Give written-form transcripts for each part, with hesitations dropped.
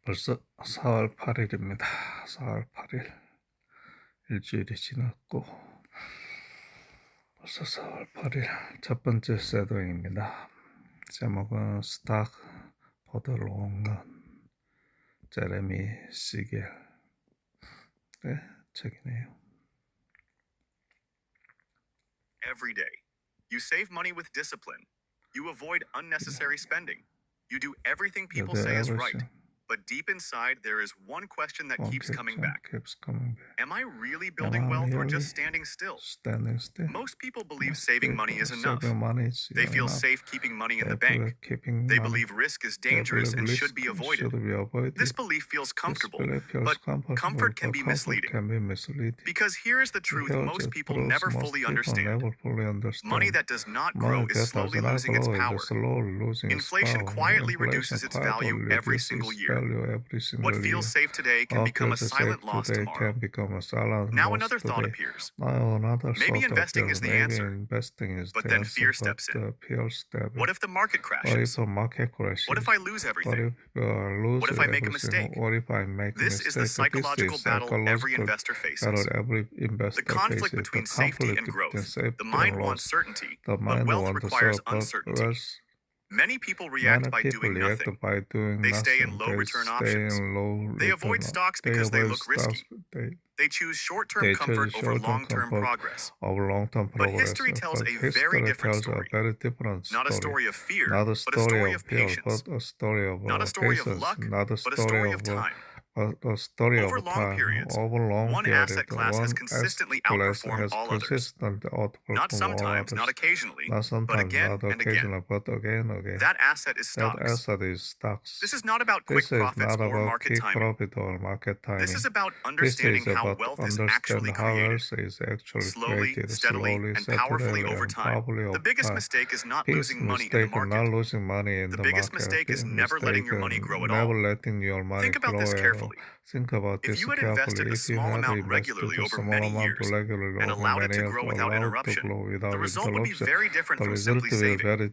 벌써 4월 8일입니다. 4월 8일 일주일이 지났고 벌써 4월 8일 첫 번째 쉐도잉입니다. 제목은 스탁 포더 롱런 제레미 시겔의 책이네요. Every day, you save money with discipline. You avoid unnecessary spending. You do everything people say is right. But deep inside, there is one question that keeps coming back. Am I really building wealth or just standing still? Most people believe saving money is enough. They feel safe keeping money in the bank. They believe risk is dangerous and should be avoided. This belief feels comfortable, but comfort can be misleading. Because here is the truth most people never fully understand. Money that does not grow is slowly losing its power. Inflation quietly reduces its value every single year. What feels safe today can become a silent loss tomorrow. Now another thought appears. Maybe investing is the answer, but then fear steps in. What if the market crashes? What if I lose everything? What if I make a mistake? This is the psychological battle every investor faces. The conflict between safety and growth. The mind wants certainty, but wealth requires uncertainty. Many people react by doing nothing. They stay in low-return options. They avoid stocks because they look risky. They choose short-term comfort over long-term progress. But history tells a very different story. Not a story of fear, but a story of patience. Not a story of luck, but a story of time. Over long periods, one asset class has consistently outperformed all others. Not sometimes, not occasionally, but again and again. That asset is stocks. This is not about quick profits or market timing. This is about understanding how wealth is actually created. Slowly, steadily, and powerfully over time. The biggest mistake is not losing money in the market. The biggest mistake is never letting your money grow at all. Think about this carefully. If you had invested a small amount regularly over many years and allowed it to grow without interruption, the result would be very different from simply saving.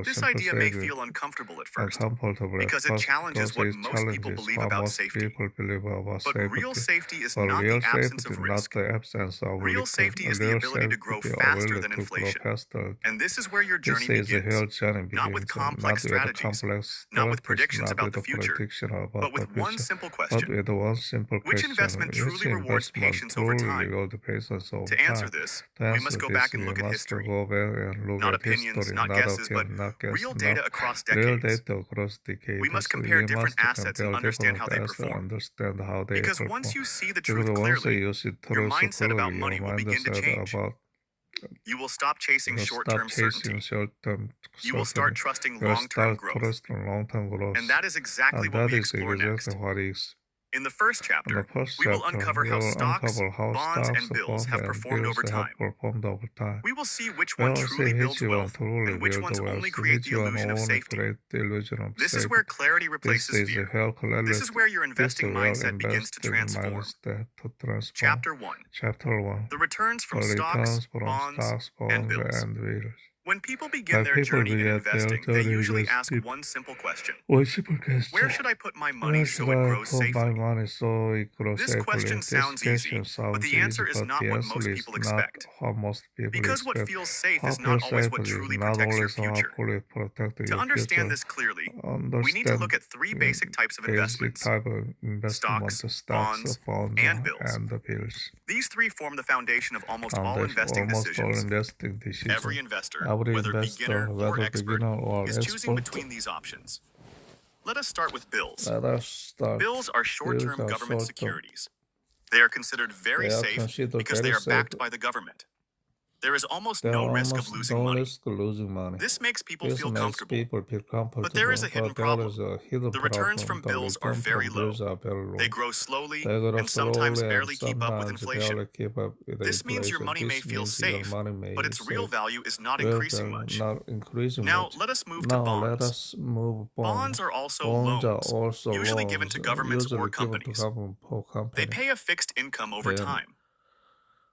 This idea may feel uncomfortable at first because it challenges what most people believe about safety. But real safety is not the absence of risk. Real safety is the ability to grow faster than inflation. And this is where your journey begins. Not with complex strategies, not with predictions about the future, but with one simple question. Which investment truly rewards patience over time? To answer this, we must go back and look at history. Not opinions, not guesses, but real data across decades. We must compare different assets and understand how they perform. Because once you see the truth clearly, your mindset about money will begin to change. You will stop chasing short-term certainty. You will start trusting long-term growth. And that is exactly what we explore next. In the first chapter, we will uncover how stocks, bonds, and bills have performed over time. We will see which one truly builds wealth and which ones only create the illusion of safety. This is where clarity replaces fear. This is where your investing mindset begins to transform. Chapter 1. The returns from stocks, bonds, and bills. When people begin their journey in investing, they usually ask one simple question. Where should I put my money so it grows safely? This question sounds easy, but the answer is not what most people expect. Because what feels safe is not always what truly protects your future. To understand this clearly, we need to look at three basic types of investments: stocks, bonds, and bills. These three form the foundation of almost all investing decisions. Every investor, whether beginner or expert, is choosing between these options. Let us start with bills. Bills are short-term government securities. They are considered very safe because they are backed by the government. There is almost no risk of losing money. This makes people feel comfortable. But there is a hidden problem. The returns from bills are very low. They grow slowly and sometimes barely keep up with inflation. This means your money may feel safe, but its real value is not increasing much. Now, let us move to bonds. Bonds are also loans, usually given to governments or companies. They pay a fixed income over time.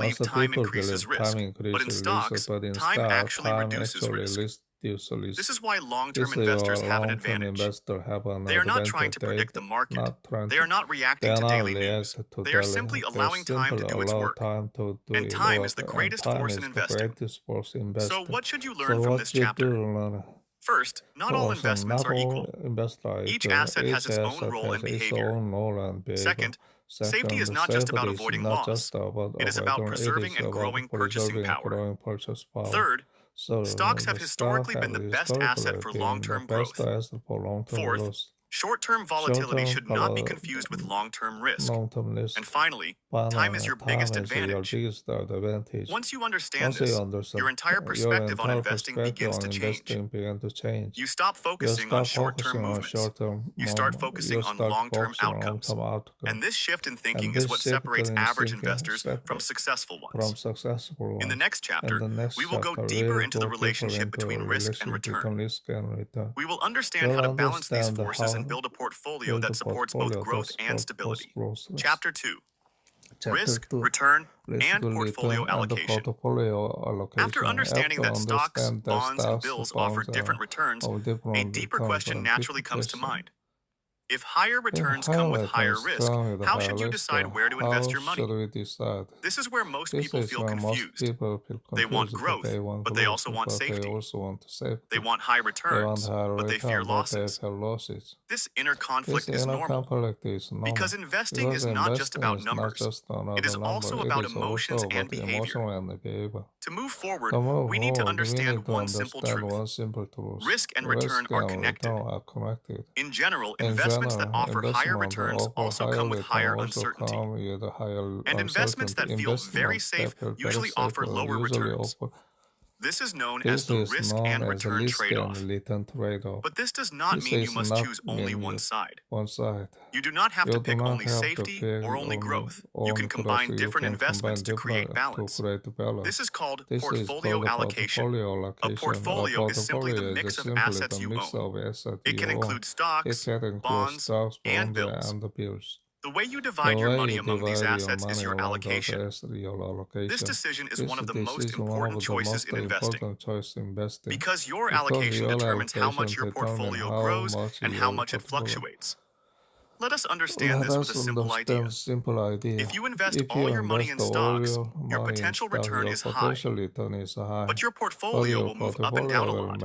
believe Most time people increases believe risk, time increases but in risk, stocks, but in time stock, actually time reduces actually risk. reduces risk. This is why long-term This is investors why have an long-term advantage. investors have an They are not trying advantage. to predict the market. Not trying They are not they reacting are to not daily news. reacting to They are daily. simply They allowing time to simply do its allow work. time to do And its time work. is the And greatest time force is in the investing. greatest force in So investing. what should you So learn from what this you chapter? do learn? First, not all investments are equal. Each asset has its own role and behavior. Second, safety is not just about avoiding loss. It is about preserving and growing purchasing power. Third, stocks have historically been the best asset for long-term growth. Fourth, short-term volatility should not be confused with long-term risk. And finally, time is your biggest advantage. Once you understand this, your entire perspective on investing begins to change. You stop focusing on short-term movements. You start focusing on long-term outcomes. And this shift in thinking is what separates average investors from successful ones. In the next chapter, we will go deeper into the relationship between risk and return. We will understand how to balance these forces and build a portfolio that supports both growth and stability. Chapter 2. Risk, return, and portfolio allocation. After understanding that stocks, bonds, and bills offer different returns, a deeper question naturally comes to mind. If higher returns come with higher risk, how should you decide where to invest your money? This is where most people feel confused. They want growth, but they also want safety. They want high returns, but they fear losses. This inner conflict is normal because investing is not just about numbers. It is also about emotions and behavior. To move forward, we need to understand one simple truth. Risk and return are connected. In general, investments that offer higher returns also come with higher uncertainty. And investments that feel very safe usually offer lower returns. This is known as the risk and return trade-off. But this does not mean you must choose only one side. You do not have to pick only safety or only growth. You can combine different investments to create balance. This is called portfolio allocation. A portfolio is simply the mix of assets you own. It can include stocks, bonds, and bills. The way you divide your money among these assets is your allocation. This decision is one of the most important choices in investing because your allocation determines how much your portfolio grows and how much it fluctuates. Let us understand this with a simple idea. If you invest all your money in stocks, your potential return is high, but your portfolio will move up and down a lot.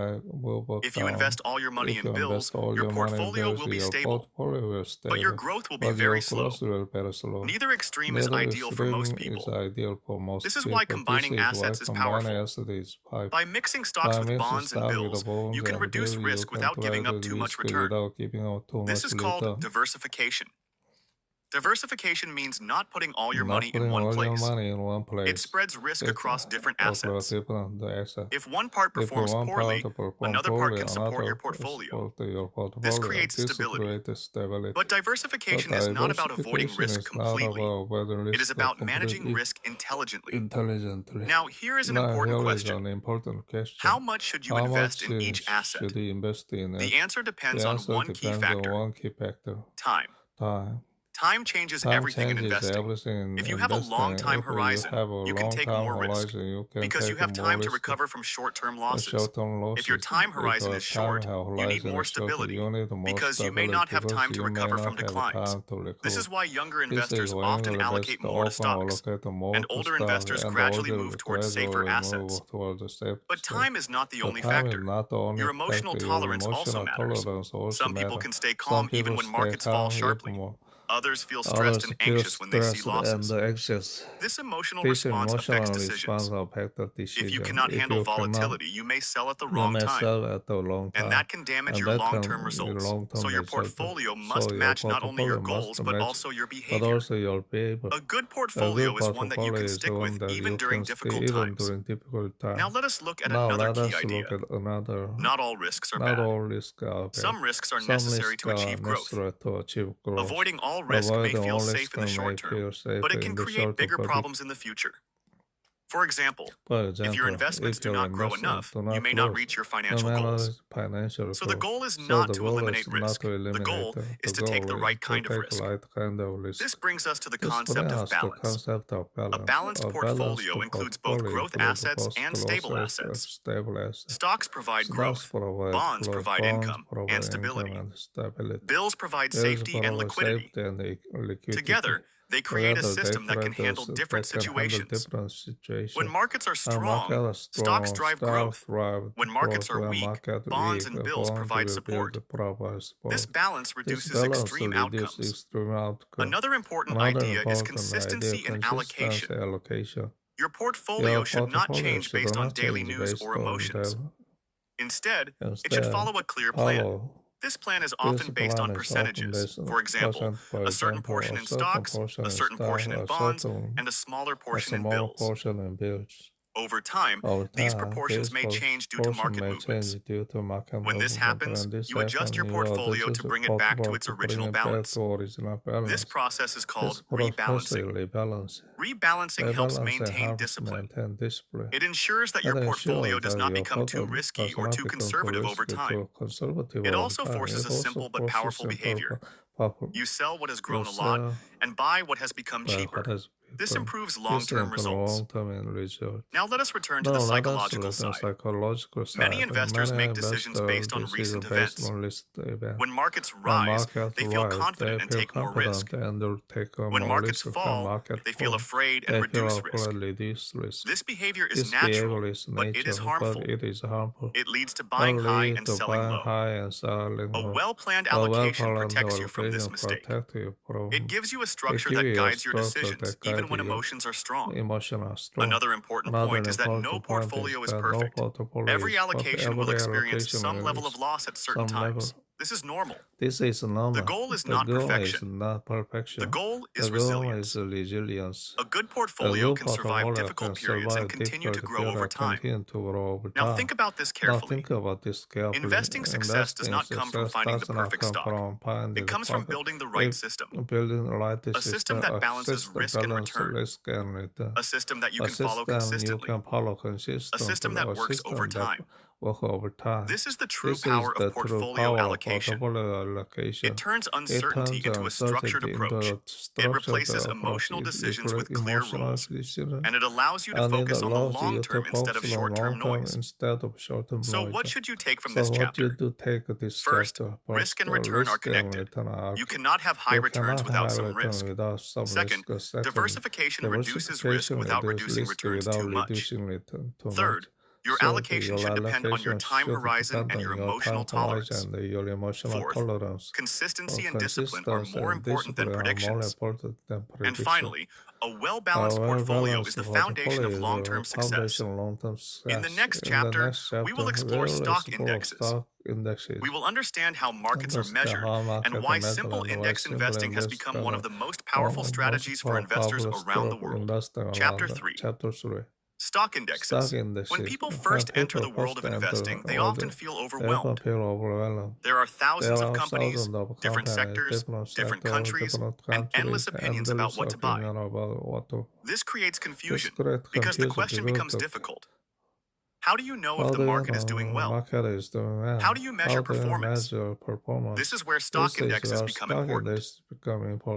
If you invest all your money in bills, your portfolio will be stable, but your growth will be very slow. Neither extreme is ideal for most people. This is why combining assets is powerful. By mixing stocks with bonds and bills, you can reduce risk without giving up too much return. This is called diversification. Diversification means not putting all your money in one place. It spreads risk across different assets. If one part performs poorly, another part can support your portfolio. This creates stability. But diversification is not about avoiding risk completely. It is about managing risk intelligently. Now, here is an important question. How much should you invest in each asset? The answer depends on one key factor: time. Time changes everything in investing. If you have a long time horizon, you can take more risk because you have time to recover from short-term losses. If your time horizon is short, you need more stability because you may not have time to recover from declines. This is why younger investors often allocate more to stocks, and older investors gradually move towards safer assets. But time is not the only factor. Your emotional tolerance also matters. Some people can stay calm even when markets fall sharply. Others feel stressed and anxious when they see losses. This emotional response affects decisions. If you cannot handle volatility, you may sell at the wrong time, and that can damage your long-term results. So your portfolio must match not only your goals, but also your behavior. A good portfolio is one that you can stick with even during difficult times. Now let us look at another key idea. Not all risks are bad. Some risks are necessary to achieve growth. Avoiding all risk may feel safe in the short term, but it can create bigger problems in the future. For example, if your investments do not grow enough, you may not reach your financial goals. So the goal is not to eliminate risk. The goal is to take the right kind of risk. This brings us to the concept of balance. A balanced portfolio includes both growth assets and stable assets. Stocks provide growth, bonds provide income and stability. Bills provide safety and liquidity. Together, They create a Together, they system that can create handle those different that can handle situations. different situations. When markets are When strong, market are stocks strong, drive stocks growth. drive When markets growth. are When weak, market bonds weak, and bills bond provide will support. provide This support. balance This reduces balance extreme reduces outcomes. extreme outcome. Another important Another idea is important idea: consistency in consistency allocation. allocation. Your Your portfolio should not portfolio change should based on not daily change news based or on emotions. the Instead, it should instead follow a clear plan. follow. This plan is This often based plan on is often percentages. based on For example, for a certain example, portion a in certain stocks, portion a in certain stock, portion in a bonds, certain and a smaller a portion in smaller bills. portion in bills. Over time, Over these time, proportions this may change due to portion market may movements. change due to market When this movement. happens, When this you adjust happens, your you portfolio adjust to your bring it back to portfolio its to bring original it back balance. to original This balance. process is called This process is rebalancing. rebalancing. Rebalancing helps Rebalancing maintain helps discipline. maintain discipline. It ensures that your It portfolio ensures does that not your become too portfolio risky does or not too become too conservative over risky, time. too conservative It over also time. forces It a also simple but forces powerful behavior. You sell what has you grown a lot sell and buy what has become by cheaper. what has This become. improves This long-term results. long-term result. Now let us return to Now the let us psychological look at the side. psychological Many side. investors Many make decisions investors based on recent decisions based events. on recent events. When markets When rise, markets they feel rise, they confident and feel take more risk. confident and they take When more markets risk. When fall, market they feel fall, afraid and they feel reduce risk. afraid reduce risk. This behavior is This natural, behavior is but it is nature, harmful. but it is harmful. It leads to buying high Only and to selling buy low. high and selling A low. well-planned A allocation well-planned protects you from this allocation mistake. protects you from. It gives you a It structure gives that you a guides your structure decisions, that even guides when your emotions are strong. emotional strong. Another important Another point is that no important point portfolio is is that no perfect. portfolio Every is perfect. allocation will Every experience allocation some level of is loss at certain some level. times. This is normal. This is normal. The goal is The not goal is perfection. not perfection. The goal The is goal resilience. is resilience. A good A portfolio good can survive portfolio difficult can periods and survive continue to difficult grow over periods, time. continue to grow over Now time. think about this Now carefully. think about this carefully. Investing success does not come from success finding the does not perfect come stock. from finding It the comes from perfect. building the right It system. building the right A system system, that a balances system risk and balance return. risk and return. A system that you A can follow system you consistently. can follow A consistently. system that A works over system that time. works over time. This is the true This is power the of true portfolio power of allocation. portfolio allocation. It turns It uncertainty turns into a structured uncertainty into approach. a It structured replaces approach. emotional It decisions with replaces clear emotional rules. decisions. And it allows you to And it focus on the allows long you to term instead of focus on short term long term noise. instead of short term So, noise. what should you take from So this what you chapter? do take this First, chapter? risk and return are Risk and connected. return are You cannot have high you returns cannot without have some return risk. without some Second, risk. Second, diversification reduces risk diversification without reduces reducing risk returns without too much. reducing return too much. Third, your Third, allocation your should depend on your allocation time should horizon depend and on your your emotional time horizon tolerance. and your emotional Fourth, tolerance. consistency and discipline are Consistency more and important than discipline are more predictions. important than And prediction. finally, a well-balanced portfolio is the foundation of long-term success. Foundation of long-term success. In the next In the chapter, next chapter, we will explore stock indexes. We will understand how markets are measured and why simple index investing has become one of the most powerful strategies for investors around the world. Chapter 3. Chapter 3. Stock indexes. When people first enter the world of investing, they often feel overwhelmed. There are thousands of companies, different sectors, different countries, and endless opinions about what to buy. This creates confusion because the question becomes difficult. How do you know if the market is doing well? How do you measure performance? This is where stock indexes become important.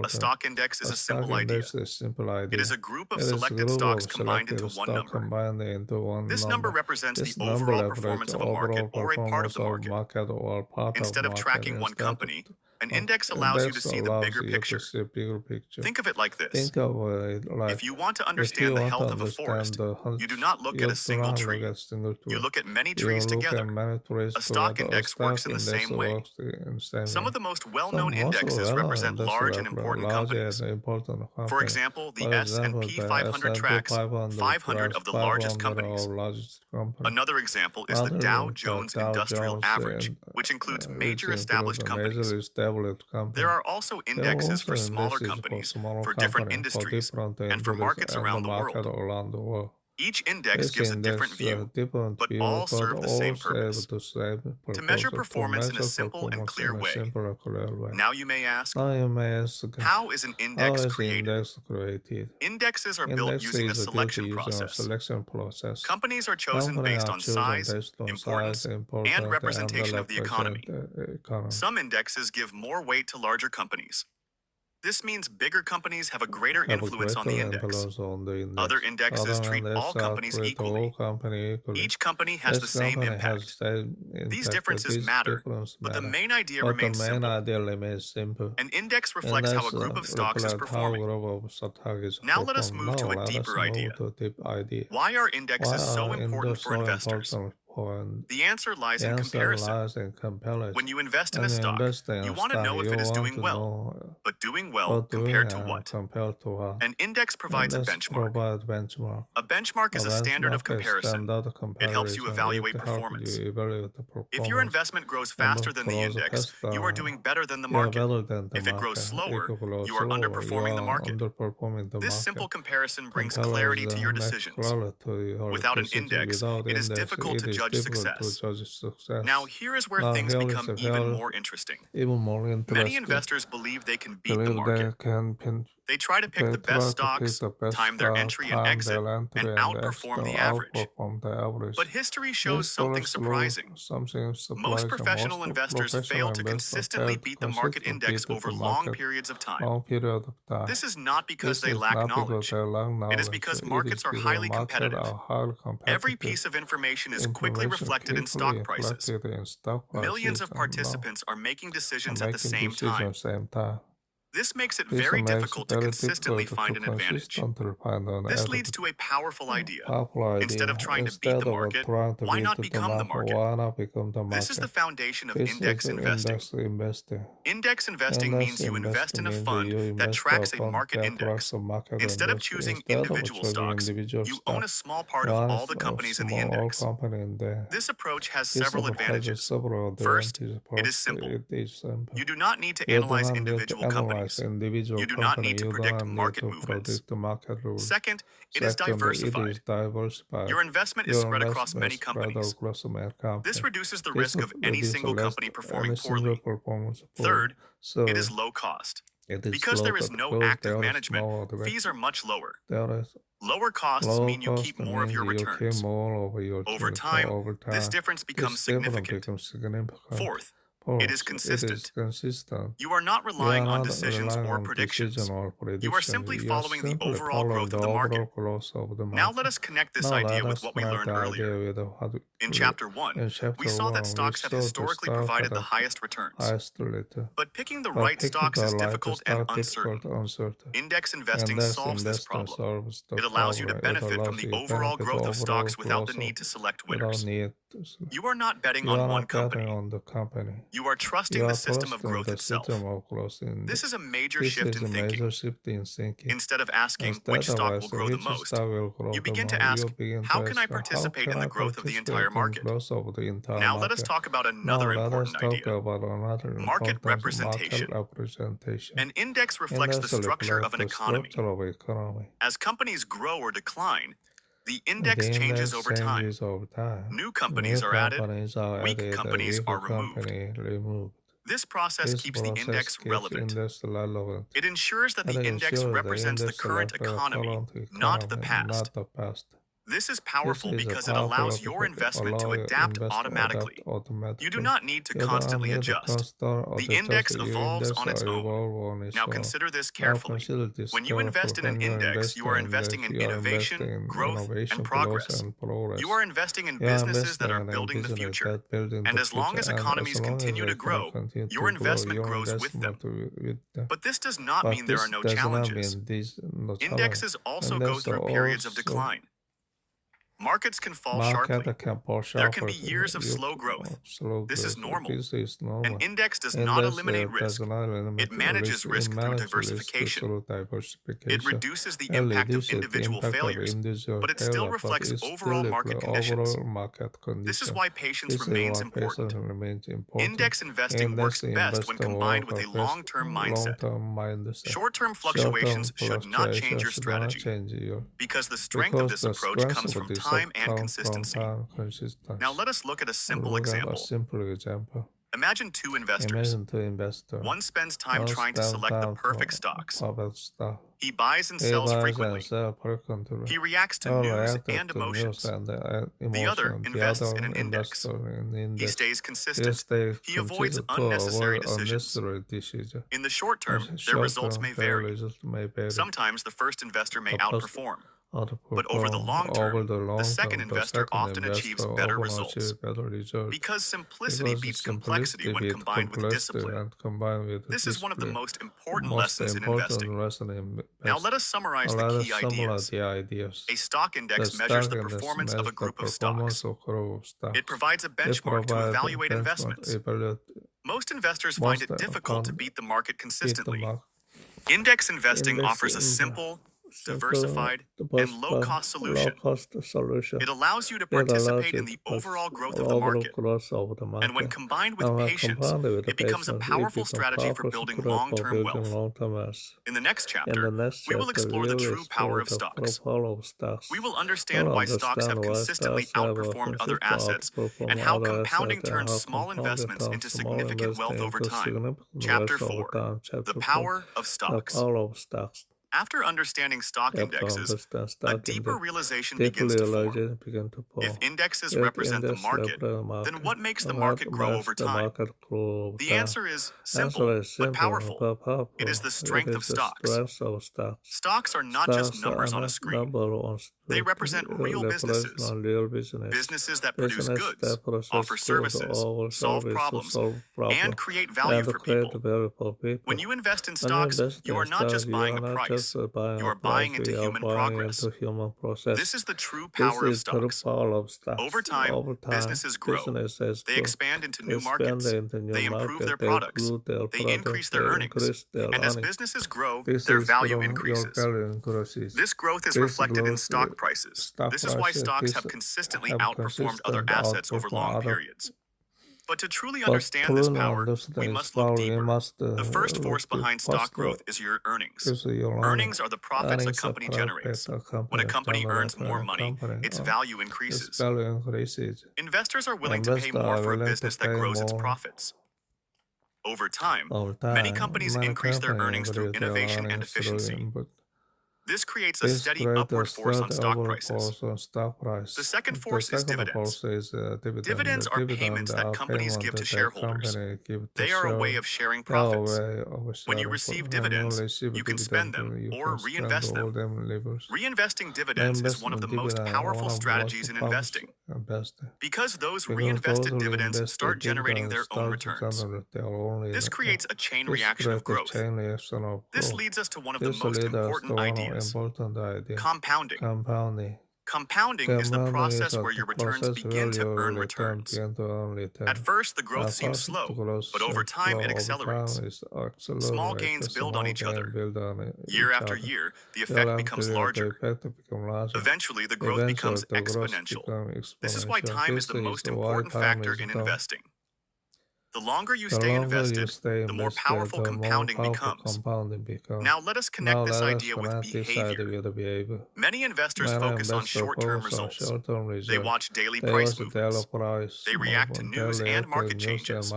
A stock index is a simple idea. It is a group of selected stocks combined into one number. This number represents the overall performance of a market or a part of the market. Instead of tracking one company, an index allows you to see the bigger picture. Think of it like this. If you want to understand the health of a forest, you do not look at a single tree. You look at many trees together. A stock index works in the same way. Some of the most well-known indexes represent large and important companies. For example, the S&P 500 tracks 500 of the largest companies. Another example is the Dow Jones Industrial Average, which includes major established companies. There are also indexes for smaller companies, for different industries, and for markets around the world. Each index gives a different view, but all serve the same purpose: to measure performance in a simple and clear way. Now you may ask, how is an index created? Indexes are built using a selection process. Companies are chosen based on size, importance, and representation of the economy. Some indexes give more weight to larger companies. This means bigger companies have a greater have a influence on the greater index. influence on the index. Other indexes treat all companies treat equally. all company equally. Each company has the same company impact. has the same These impact. differences These matter, differences but the matter. main idea But the remains main simple. idea remains simple. An index reflects how a group of stocks is performing. Now let us move to a deeper idea. Why are indexes so important for investors? The answer lies in comparison. When you invest in a stock, you want to know if it is doing well. But doing well compared to what? An index provides a benchmark. A benchmark is a standard of comparison. It helps you evaluate performance. If your investment grows faster than the index, you are doing better than the market. If it grows slower, you are underperforming the market. This simple comparison brings clarity to your decisions. Without an index, it is difficult to judge success. Now, here is where things become even more interesting. Many investors believe they can beat the market. They try to pick the best stocks, time their entry and exit, and outperform the average. But history shows something surprising. Most professional investors fail to consistently beat the market index over long periods of time. This is not because they lack knowledge. It is because markets are highly competitive. Every piece of information is quickly reflected in stock prices. Millions of participants are making decisions at the same time. This makes it very difficult to consistently find an advantage. This leads to a powerful idea. Instead of trying to beat the market, why not become the market? This is the foundation of index investing. Index investing means you invest in a fund that tracks a market index. Instead of choosing individual stocks, you own a small part of all the companies in the index. This approach has several advantages. First, it is simple. You do not need to analyze individual companies. You do not need to predict market movements. Second, it is diversified. Your investment is spread across many companies. This reduces the risk of any single company performing poorly. Third, it is low cost. Because there is no active management, fees are much lower. Lower costs mean you keep more of your returns. Over time, this difference becomes significant. Fourth, it is consistent. You are not relying on decisions or predictions. You are simply following the overall growth of the market. Now let us connect this idea with what we learned earlier. In Chapter 1, we saw that stocks have historically provided the highest returns. But picking the right stocks is difficult and uncertain. Index investing solves this problem. It allows you to benefit from the overall growth of stocks without the need to select winners. You are not betting on one company. You are trusting the system of growth itself. This is a major shift in thinking. Instead of asking which stock will grow the most, you begin to ask, how can I participate in the growth of the entire market? Now let us talk about another important idea, market representation. An index reflects the structure of an economy. As companies grow or decline, the index changes over time. New companies are added, weak companies are removed. This process keeps the index relevant. It ensures that the index represents the current economy, not the past. This is powerful because it allows your investment to adapt automatically. You do not need to constantly adjust. The index evolves on its own. Now consider this carefully. When you invest in an index, you are investing in innovation, growth, and progress. You are investing in businesses that are building the future. And as long as economies continue to grow, your investment grows with them. But this does not mean there are no challenges. Indexes also go through periods of decline. Markets can fall sharply. There can be years of slow growth. This is normal. An index does not eliminate risk. It manages risk through diversification. It reduces the impact of individual failures, but it still reflects overall market conditions. This is why patience remains important. Index investing works best when combined with a long-term mindset. Short-term fluctuations should not change your strategy, because the strength of this approach comes from time and consistency. Now let us look at a simple example. Imagine two investors. Imagine two investors. One spends time trying to select the perfect stocks. He buys and He sells buys frequently. and sells frequently. He reacts to He news reacts and to emotions. news and The emotion. other invests in an invests index. in He index. stays consistent. He avoids consistent to unnecessary avoid decisions. unnecessary decisions. In the short term, In the their short results term, may their vary. results may vary. Sometimes the first investor may The first- outperform. But over the long term, the second investor often achieves better results. Because simplicity beats complexity when combined with discipline. This is one of the most important lessons in investing. Now let us summarize the key ideas. A stock index measures the performance of a group of stocks. It provides a benchmark to evaluate investments. Most investors find it difficult to beat the market consistently. Index investing offers a simple, diversified, and low-cost solution. It allows you to participate in the overall growth of the market. And when combined with patience, it becomes a powerful strategy for building long-term wealth. In the next chapter, we will explore the true power of stocks. We will understand why stocks have consistently outperformed other assets and how compounding turns small investments into significant wealth over time. Chapter 4: The Power of Stocks. After understanding stock indexes, a deeper realization begins to form. If indexes represent the market, then what makes the market grow over time? The answer is simple but powerful. It is the strength of stocks. Stocks are not just numbers on a screen. They represent real businesses. Businesses that produce goods, offer services, solve problems, and create value for people. When you invest in stocks, you are not just buying a price. You are buying into human progress. This is the true power of stocks. Over time, businesses grow. They expand into new markets. They improve their products. They increase their earnings. And as businesses grow, their value increases. This growth is reflected in stock prices. This is why stocks have consistently outperformed other assets over long periods. But to truly understand this power, we must look deeper. The first force behind stock growth is your earnings. Earnings are the profits a company generates. When a company earns more money, its value increases. Investors are willing to pay more for a business that grows its profits. Over time, many companies increase their earnings through innovation and efficiency. This creates a steady upward force on stock prices. The second force is dividends. Dividends are payments that companies give to shareholders. They are a way of sharing profits. When you receive dividends, you can spend them or reinvest them. Reinvesting dividends is one of the most powerful strategies in investing, because those reinvested dividends start generating their own returns. This creates a chain reaction of growth. This leads us to one of the most important ideas: compounding. Compounding is the process where your returns begin to earn returns. At first, the growth seems slow, but over time it accelerates. Small gains build on each other. Year after year, the effect becomes larger. Eventually, the growth becomes exponential. This is why time is the most important factor in investing. The longer you stay invested, the more powerful compounding becomes. Now let us connect this idea with behavior. Many investors focus on short-term results. They watch daily price movements. They react to news and market changes.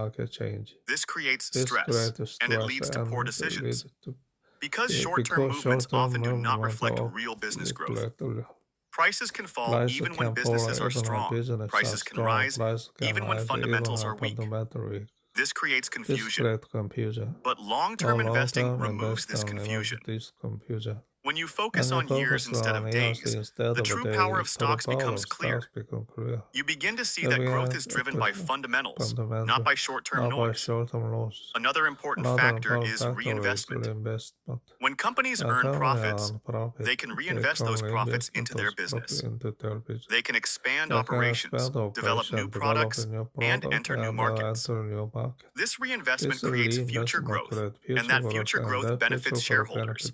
This creates stress, and it leads to poor decisions. Because short-term movements often do not reflect real business growth. Prices can fall even when businesses are strong. Prices can rise even when fundamentals are weak. This creates confusion. But long-term investing removes this confusion. When you focus on years instead of days, the true power of stocks becomes clear. You begin to see that growth is driven by fundamentals, not by short-term noise. Another important factor is reinvestment. When companies earn profits, they can reinvest those profits into their business. They can expand operations, develop new products, and enter new markets. This reinvestment creates future growth, and that future growth benefits shareholders.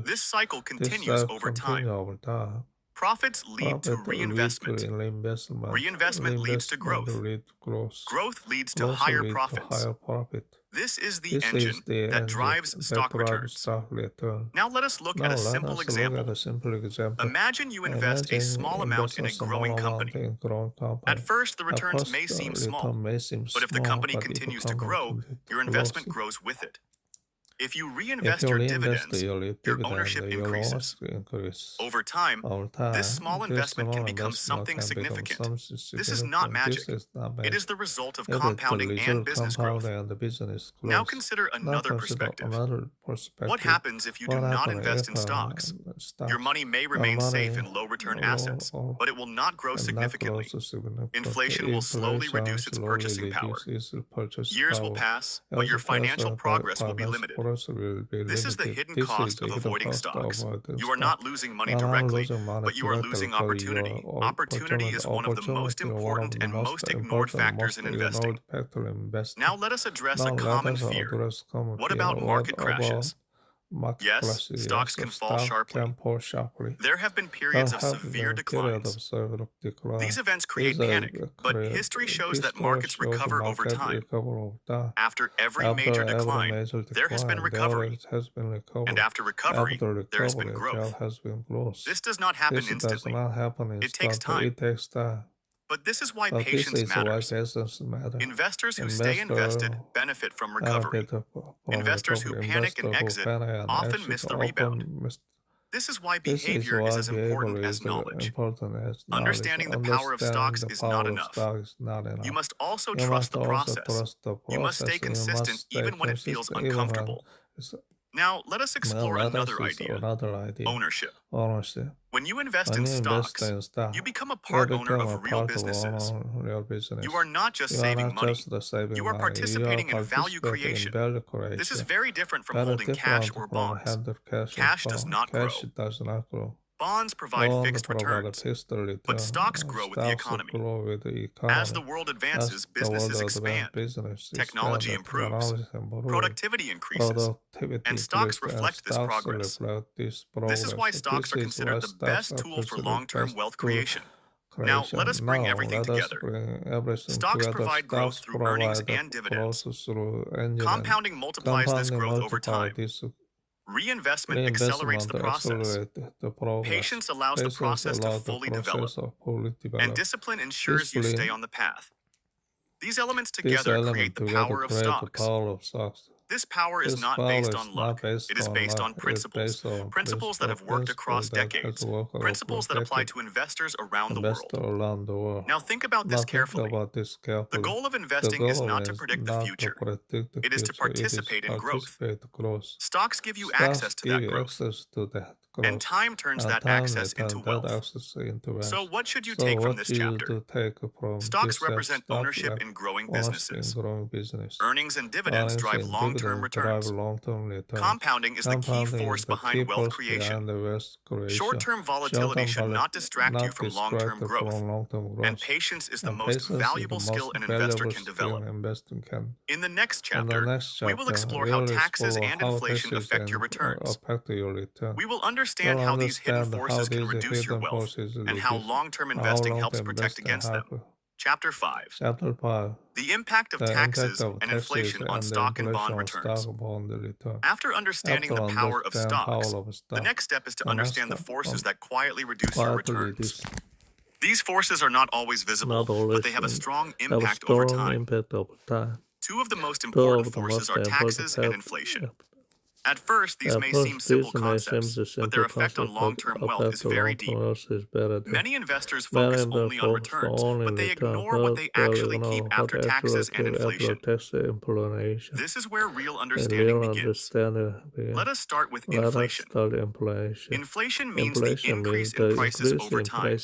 This cycle continues over time. Profits lead to reinvestment. reinvestment. Reinvestment leads to growth. Lead to growth. Growth leads to Growth higher lead to profits. higher profit. This is the This engine is the that engine drives that stock drives returns. stock return. Now let us look Now at a let simple us example. look at a simple example. Imagine you invest a small amount in a growing company. At first, the returns may seem small, but if the company continues to grow, your investment grows with it. If you reinvest your dividends, your ownership increases. Over time, this small investment can become something significant. This is not magic. It is the result of compounding and business growth. Now consider another perspective. What happens if you do not invest in stocks? Your money may remain safe in low-return assets, but it will not grow significantly. Inflation will slowly reduce its purchasing power. Years will pass, but your financial progress will be limited. This is the hidden cost of avoiding stocks. You are not losing money directly, but you are losing opportunity. Opportunity is one of the most important and most ignored factors in investing. Now let us address a common fear. What about market crashes? Yes, stocks can fall sharply. There have been periods of severe declines. These events create panic, but history shows that markets recover over time. After every major decline, there has been recovery. And after recovery, there has been growth. This does not happen instantly. It takes time. But this is why patience matters. Investors who stay invested benefit from recovery. Investors who panic and exit often miss the rebound. This is why behavior is as important as knowledge. Understanding the power of stocks is not enough. You must also trust the process. You must stay consistent even when it feels uncomfortable. Now, let us explore another idea, ownership. When you invest in stocks, you become a part owner of real businesses. You are not just saving money, you are participating in value creation. This is very different from holding cash or bonds. Cash does not grow. Bonds provide fixed returns, but stocks grow with the economy. As the world advances, businesses expand, technology improves, productivity increases, and stocks reflect this progress. This is why stocks are considered the best tool for long-term wealth creation. Now, let us bring everything together. Stocks provide growth through earnings and dividends. Compounding multiplies this growth over time. Reinvestment accelerates the process. Patience allows the process to fully develop. And discipline ensures you stay on the path. These elements together create the power of stocks. This power is not based on luck. It is based on principles. Principles that have worked across decades. Principles that apply to investors around the world. Now think about this carefully. The goal of investing is not to predict the future. It is to participate in growth. Stocks give you access to that growth. And time turns that access into wealth. So what should you take from this chapter? Stocks represent ownership in growing businesses. Earnings and dividends drive long-term returns. Compounding is the key force behind wealth creation. Short-term volatility should not distract you from long-term growth. And patience is the most valuable skill an investor can develop. In the next chapter, we will explore how taxes and inflation affect your returns. We will understand how these hidden forces can reduce your wealth and how long-term investing helps protect against them. Chapter 5. The impact of taxes and inflation on stock and bond returns. After understanding the power of stocks, the next step is to understand the forces that quietly reduce your returns. These forces are not always visible, but they have a strong impact over time. Two of the most important forces are taxes and inflation. At first, these may seem simple concepts, but their effect on long-term wealth is very deep. Many investors focus only on returns, but they ignore what they actually keep after taxes and inflation. This is where real understanding begins. Let us start with inflation. Inflation means the increase in prices over time.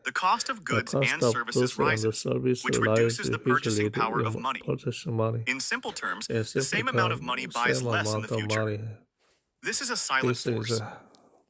The cost of goods and services rises, which reduces the purchasing power of money. In simple terms, the same amount of money buys less in the future. This is a silent force.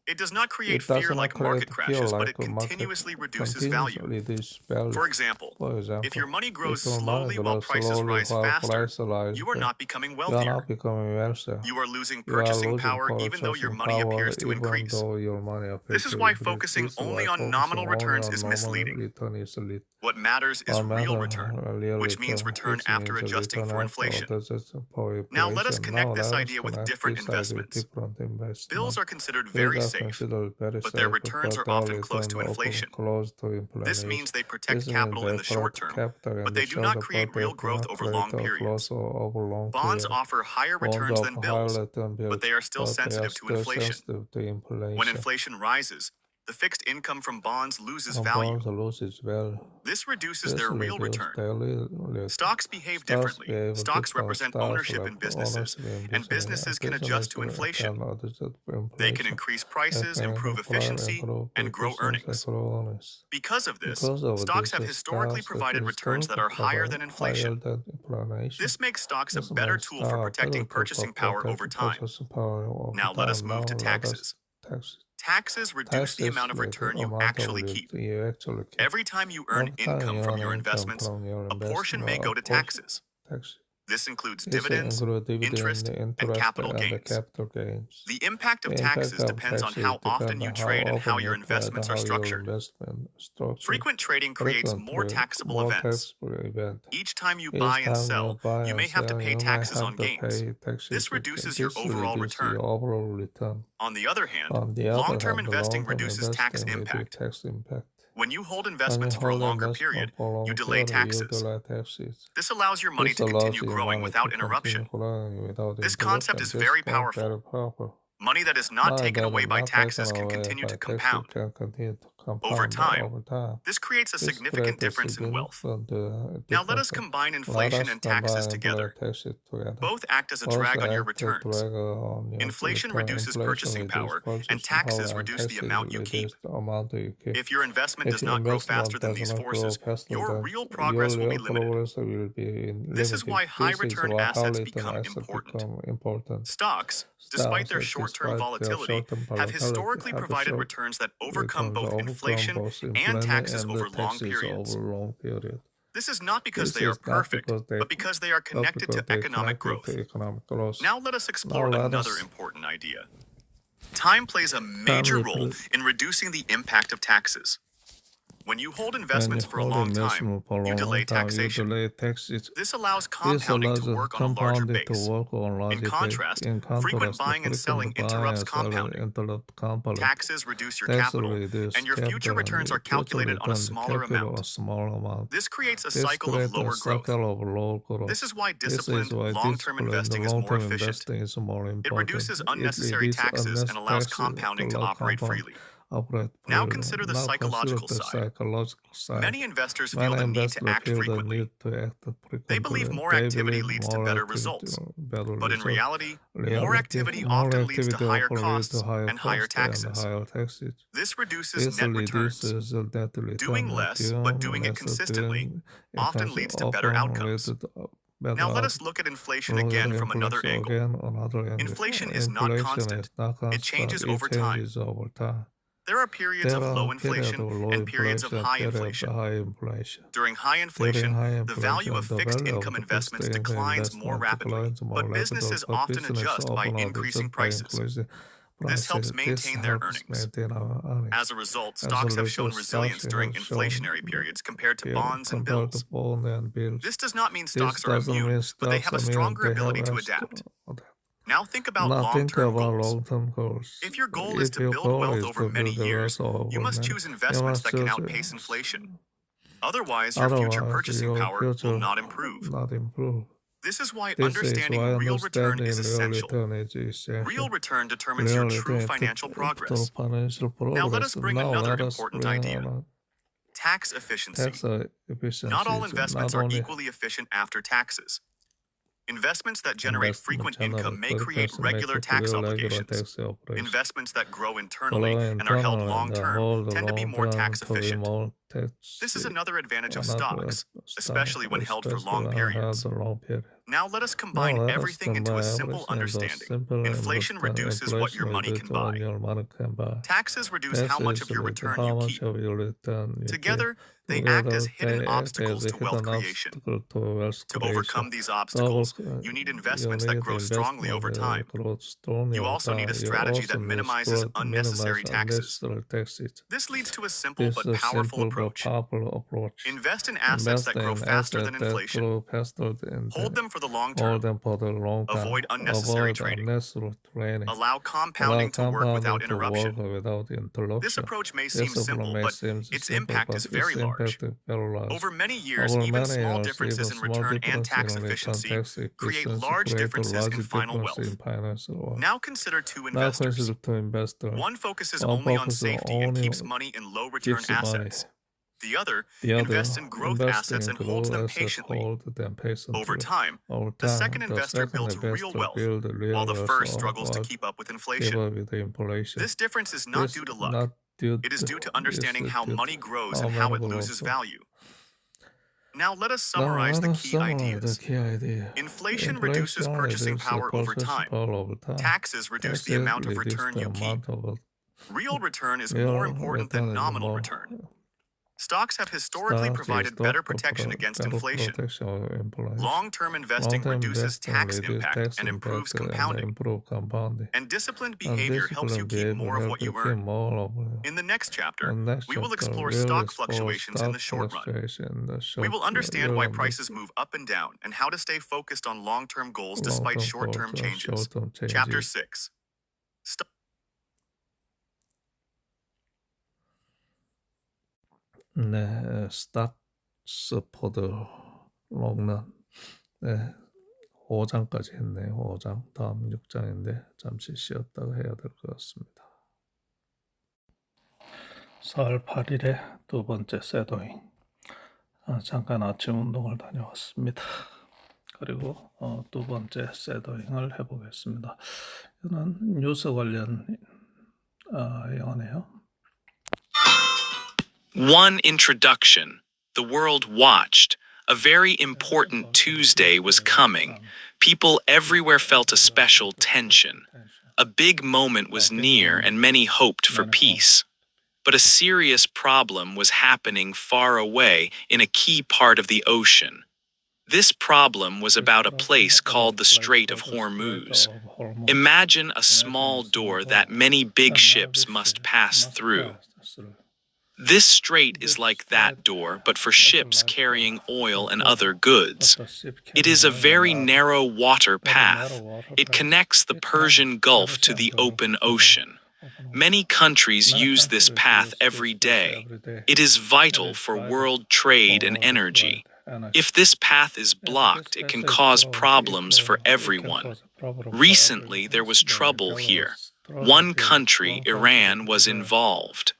It does not create It does fear not like market create fear crashes, but like it a market continuously reduces value. reduces value. For example, For example, if your money grows if your money slowly while grows prices slowly rise while faster, prices rise, you are not becoming you are wealthier. not becoming wealthier. You are losing You are purchasing losing power even though your purchasing money power appears to even increase. though your money appears This is to why increase. focusing This is only why on focusing nominal only returns on is nominal misleading. return is lead. What matters is What real matter return, real which means return after means adjusting return for after inflation. adjusting for Now let us inflation. connect Now this let us idea with connect different this idea with investments. different investments. Bills are considered Bills very are safe, considered very but their safe, returns but are their often close returns to are often inflation. close to This inflation. means they This protect means capital in they the short protect term, capital in but the they do short not term, create but they real do growth not over create long a periods. growth over long Bonds period. offer higher Bonds returns offer than higher bills, return but bills, they are still but they are sensitive to still inflation. sensitive to When inflation. inflation rises, the fixed income from bonds loses And value. bonds loses value. This reduces This their real reduces return. their return. Stocks behave Stocks differently. behave Stocks different. represent Stocks ownership in like businesses, ownership in and businesses can adjust to inflation. can adjust to They can inflation. increase They prices, can improve efficiency, improve and grow efficiency, earnings. grow earnings. Because of this, Because of stocks this, have historically stocks provided returns that are higher than inflation. inflation. This makes stocks a This better makes tool for stock protecting better purchasing power over time. purchasing power over Now let us time. move Now to let us taxes. tax. Taxes reduce the amount of return you actually keep. Every time you earn income from your investments, a portion may go to taxes. This includes dividends, interest, and capital gains. The impact of taxes depends on how often you trade and how your investments are structured. Frequent trading creates more taxable events. Each time you buy and sell, you may have to pay taxes on gains. This reduces your overall return. On the other hand, long-term investing reduces tax impact. When you hold investments for a longer period, you delay taxes. This allows your money to continue growing without interruption. This concept is very powerful. Money that is not taken away by taxes can continue to compound. Over time, this creates a significant difference in wealth. Now let us combine inflation and taxes together. Both act as a drag on your returns. Inflation reduces purchasing power, and taxes reduce the amount you keep. If your investment does not grow faster than these forces, your real progress will be limited. This is why high return assets become important. Stocks, despite their short-term volatility, have historically provided returns that overcome both inflation and taxes over long periods. This is not because they are perfect, but because they are connected to economic growth. Now let us explore another important idea. Time plays a major role in reducing the impact of taxes. When you hold investments for a long time, you delay taxation. This allows compounding to work on a larger base. In contrast, frequent buying and selling interrupts compounding. Taxes reduce your capital, and your future returns are calculated on a smaller amount. This creates a cycle of lower growth. This is why disciplined, long-term investing is more efficient. It reduces unnecessary taxes and allows compounding to operate freely. Now consider the psychological side. Many investors feel the need to act frequently. They believe more activity leads to better results. But in reality, more activity often leads to higher costs and higher taxes. This reduces net returns. Doing less, but doing it consistently, often leads to better outcomes. Now let us look at inflation again from another angle. Inflation is not constant. It changes over time. There are periods of low inflation and periods of high inflation. During high inflation, the value of fixed income investments declines more rapidly, but businesses often adjust by increasing prices. This helps maintain their earnings. As a result, stocks have shown resilience during inflationary periods compared to bonds and bills. This does not mean stocks are immune, but they have a stronger ability to adapt. Now think about long-term goals. If your goal is to build wealth over many years, you must choose investments that can outpace inflation. Otherwise, your future purchasing power will not improve. This is why understanding real return is essential. Real return determines your true financial progress. Now let us bring another important idea. Tax efficiency. Not all investments are equally efficient after taxes. Investments that generate frequent income may create regular tax obligations. Investments that grow internally and are held long-term tend to be more tax efficient. This is another advantage of stocks, especially when held for long periods. Now let us combine everything into a simple understanding. Inflation reduces what your money can buy. Taxes reduce how much of your return you keep. Together, they act as hidden obstacles to wealth creation. To overcome these obstacles, you need investments that grow strongly over time. You also need a strategy that minimizes unnecessary taxes. This leads to a simple but powerful approach. Invest in assets that grow faster than inflation. Hold them for the long term. Avoid unnecessary trading. Allow compounding to work without interruption. This approach may seem simple, but its impact is very large. Over many years, even small differences in return and tax efficiency create large differences in final wealth. Now consider two investors. One focuses only on safety and keeps money in low return assets. The other invests in growth assets and holds them patiently. Over time, the second investor builds real wealth, while the first struggles to keep up with inflation. This difference is not due to luck. It is due to understanding how money grows and how it loses value. Now let us summarize the key ideas. Inflation reduces purchasing power over time. Taxes reduce the amount of return you keep. Real return is more important than nominal return. Stocks have historically provided better protection against inflation. Long-term investing reduces tax impact and improves compounding. And disciplined behavior helps you keep more of what you earn. In the next chapter, we will explore stock fluctuations in the short run. We will understand why prices move up and down and how to stay focused on long-term goals despite short-term changes. Chapter 6. 네, 스탁스 포드 롱런 5장까지 했네요. 5장. 다음 6장인데 잠시 쉬었다가 해야 될 것 같습니다. 4월 8일에 두 번째 셋도잉. 잠깐 아침 운동을 다녀왔습니다. 그리고 두 번째 셋도잉을 해보겠습니다. 이거는 뉴스 관련 영어네요. One introduction. The world watched. A very important Tuesday was coming. People everywhere felt a special tension. A big moment was near and many hoped for peace. But a serious problem was happening far away in a key part of the ocean. This problem was about a place called the Strait of Hormuz. Imagine a small door that many big ships must pass through. This strait is like that door, but for ships carrying oil and other goods. It is a very narrow water path. It connects the Persian Gulf to the open ocean. Many countries use this path every day. It is vital for world trade and energy. If this path is blocked, it can cause problems for everyone. Recently, there was trouble here. One country, Iran, was involved.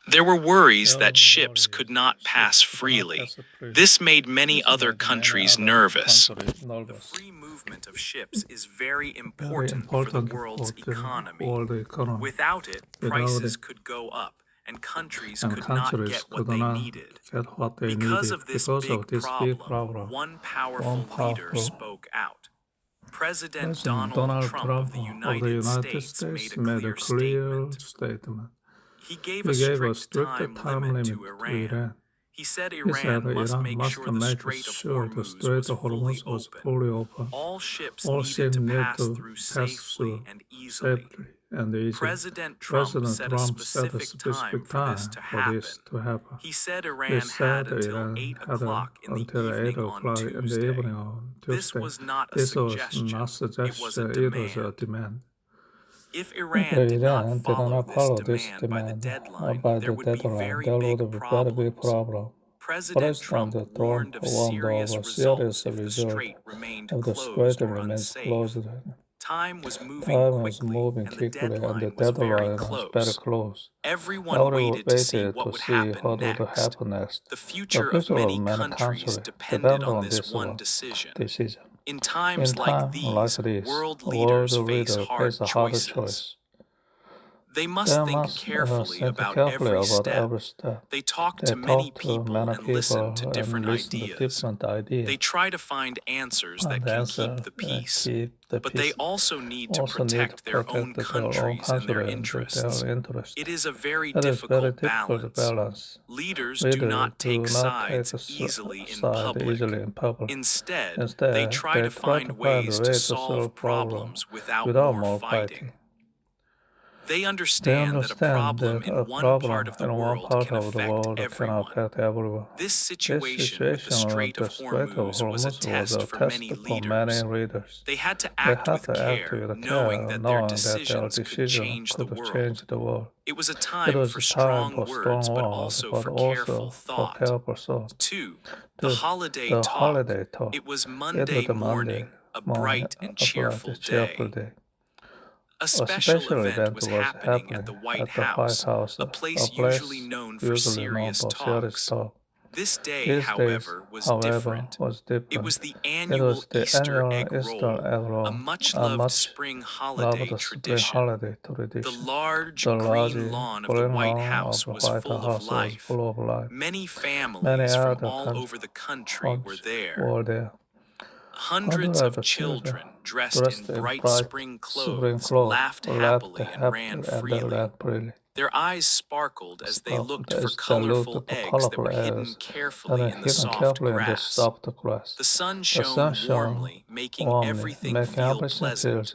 There were worries that ships could not pass freely. This made many other countries nervous. The free movement of ships is very important for the world's economy. Without it, prices could go up, and countries could not get what they needed. Because of this big problem, one powerful leader spoke out. President Donald Trump of the United States made a clear statement. He gave a strict time limit to Iran. He said Iran must make sure the Strait of Hormuz was fully open. All ships needed to pass through safely and easily. President Trump set a specific time for this to happen. He said Iran had until 8 o'clock in the evening on Tuesday. This was not a suggestion, it was a demand. If Iran did not follow this demand by the deadline, there would be very big problems. President Trump warned of serious results if the strait remained closed or unsafe. Time was moving quickly, and the deadline was very close. Everyone waited to see what would happen next. The future of many countries depended on this one decision. In times like these, world leaders face hard choices. They must think carefully about every step. They talk to many people and listen to different ideas. They try to find answers that can keep the peace. But they also need to protect their own countries and their interests. It is a very difficult balance. Leaders do not take sides easily in public. Instead, they try to find ways to solve problems without more fighting. They understand that a problem in one part of the world can affect everyone. This situation with the Strait of Hormuz was a test for many leaders. They had to act with care, knowing that their decisions could change the world. It was a time for strong words, but also for careful thought. 2. The holiday talk. It was Monday morning, a bright and cheerful day. A special event was happening at the White House, a place usually known for serious talks. This day, however, was different. It was the annual Easter egg roll, a much-loved spring holiday tradition. The large green lawn of the White House was full of life. Many families from all over the country were there. Hundreds of children dressed in bright spring clothes laughed happily and ran freely. Their eyes sparkled as they looked for colorful eggs that were hidden carefully in the soft grass. The sun shone warmly, making everything feel pleasant.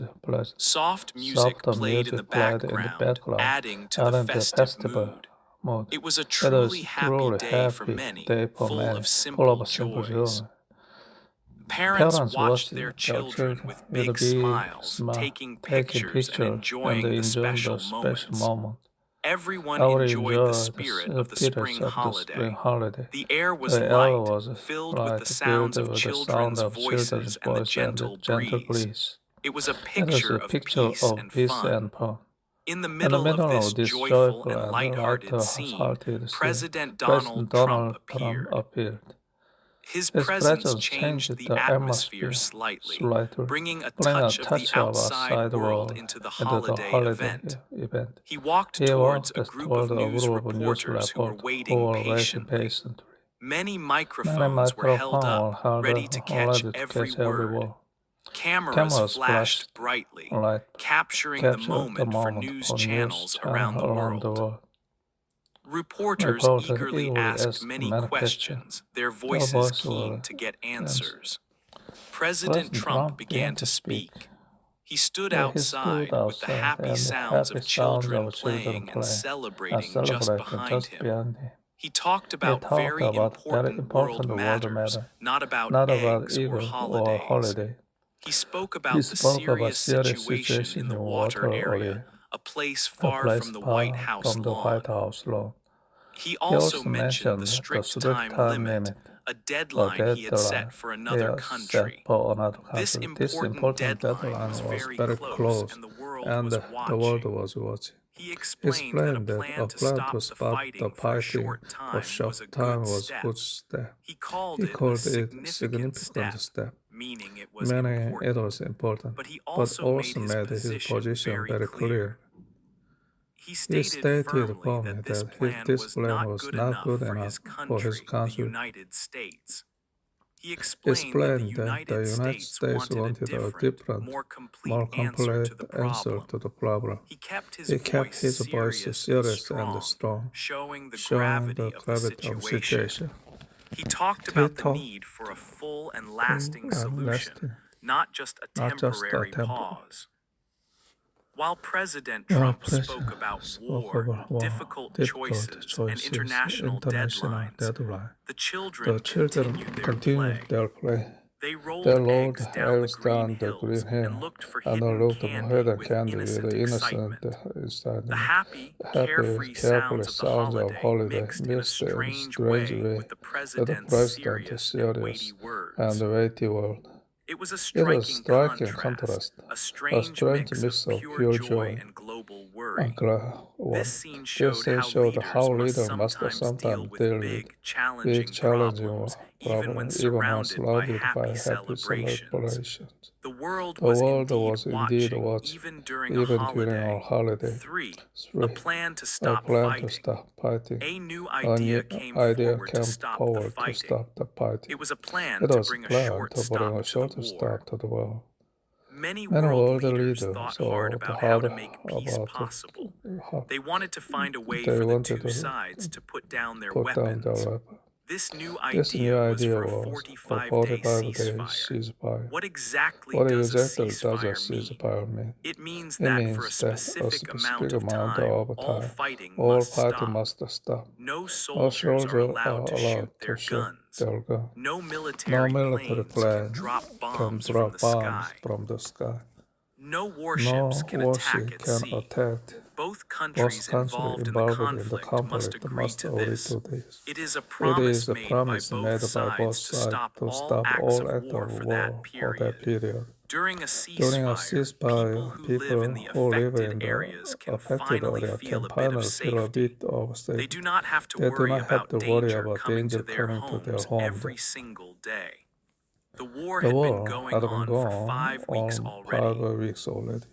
Soft music played in the background, adding to the festive mood. It was a truly happy day for many, full of simple joys. Parents watched their children with big smiles, taking pictures and enjoying the special moments. Everyone enjoyed the spirit of the spring holiday. The air was light, filled with the sounds of children's voices and the gentle breeze. It was a picture of peace and fun. In the middle of this joyful and lighthearted scene, President Donald Trump appeared. His presence changed the atmosphere slightly, bringing a touch of the outside world into the holiday event. He walked towards a group of news reporters who were waiting patiently. Many microphones were held up, ready to catch every word. Cameras flashed brightly, capturing the moment for news channels around the world. Reporters eagerly asked many questions, their voices keen to get answers. President Trump began to speak. He stood outside with the happy sounds of children playing and celebrating just behind him. He talked about very important world matters, not about eggs or holidays. He spoke about the serious situation in the water area, a place far from the White House lawn. He also mentioned the strict time limit, a deadline he had set for another country. This important deadline was very close, and the world was watching. He explained that a plan to stop the fighting for a short time was a good step. He called it a significant step, meaning it was important. But he also made his position very clear. He stated firmly that this plan was not good enough for his country, the United States. He explained that the United States wanted a different, more complete answer to the problem. He kept his voice serious and strong, showing the gravity of the situation. He talked about the need for a full and lasting solution, not just a temporary pause. While President Trump spoke about war, difficult choices, and international deadlines, the children continued their play. They rolled eggs down the green hills and looked for hidden candy with innocent excitement. The happy, carefree sounds of the holiday mixed in a strange way with the president's serious and weighty words. It was a striking contrast, a strange mix of pure joy and global worry. This scene showed how leaders must sometimes deal with big, challenging problems, even when surrounded by happy celebrations. The world The was world indeed was indeed watching, watching, even during even a during our holiday. holiday. 3. A 3. plan to A stop plan fighting. to stop fighting. A new A idea new came idea forward to came stop the forward to fighting. stop the fighting. It was a plan It to was a bring a plan short to bring a stop to short the war. stop to the war. Many Many world world leaders leaders thought hard thought about how to hard make peace about possible. how They wanted to find a way they for the wanted two to sides to put down their put down their weapons. weapon. This new This new idea was idea for a was for 45-day 45-day ceasefire. ceasefire. What exactly What does a exactly does a ceasefire mean? ceasefire mean? It means It that for a means that a specific amount specific of amount time, of all time, fighting all must fighting stop. must stop. No No soldiers are soldiers allowed to shoot their guns. their gun. No No military military planes plane can drop can bombs from drop the bombs sky. from the sky. No No warships can attack warship at can sea. attack. Both Both countries countries involved in the involved in the conflict must conflict agree must to agree this. to this. It is a It promise is a made by promise both made by both sides to sides stop to all stop acts all of acts war of for war that for that period. period. During a During a ceasefire, ceasefire, people who live in the who live affected in the areas can affected finally area feel can a bit of finally feel a safety. bit of safety. They do not have to They do worry not have about to worry danger about coming danger to their coming to their homes home. every single day. The war The had been war going had been on going for 5 weeks on already. 5 weeks already.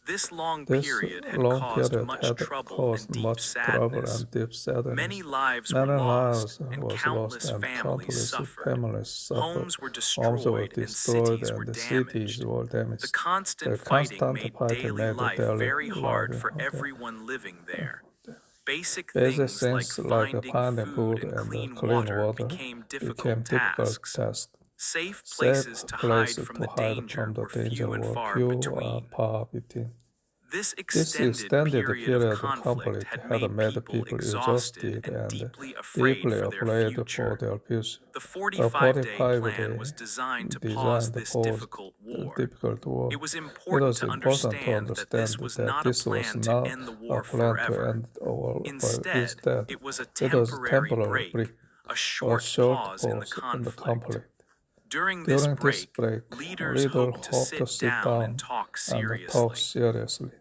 This long This period had long caused period much had trouble caused and deep much trouble sadness. and deep sadness. Many lives Many were lives lost, and was lost countless and families countless suffered. families suffered. Homes were Homes were destroyed, and destroyed cities were and the damaged. cities were The damaged. constant The fighting constant made fighting daily made life daily very hard life for okay. everyone living there. Basic Basic things like things like finding finding food food and and clean clean water water became difficult became difficult tasks. tasks. Safe Safe places to hide places from to the hide danger from the were danger few and were far few and between. far between. This This extended extended period of conflict conflict had made people exhausted and deeply afraid deeply for their afraid for future. their future. The The 45-day 45-day plan was designed to pause designed to this pause difficult war. difficult war. It was It important was to important to understand that this was not a this was plan to not end the a war plan to forever. end the war. Instead, it was a it was a temporary temporary break, a a short short pause in the conflict. During this During this break, break, leaders hoped to sit down and talk seriously.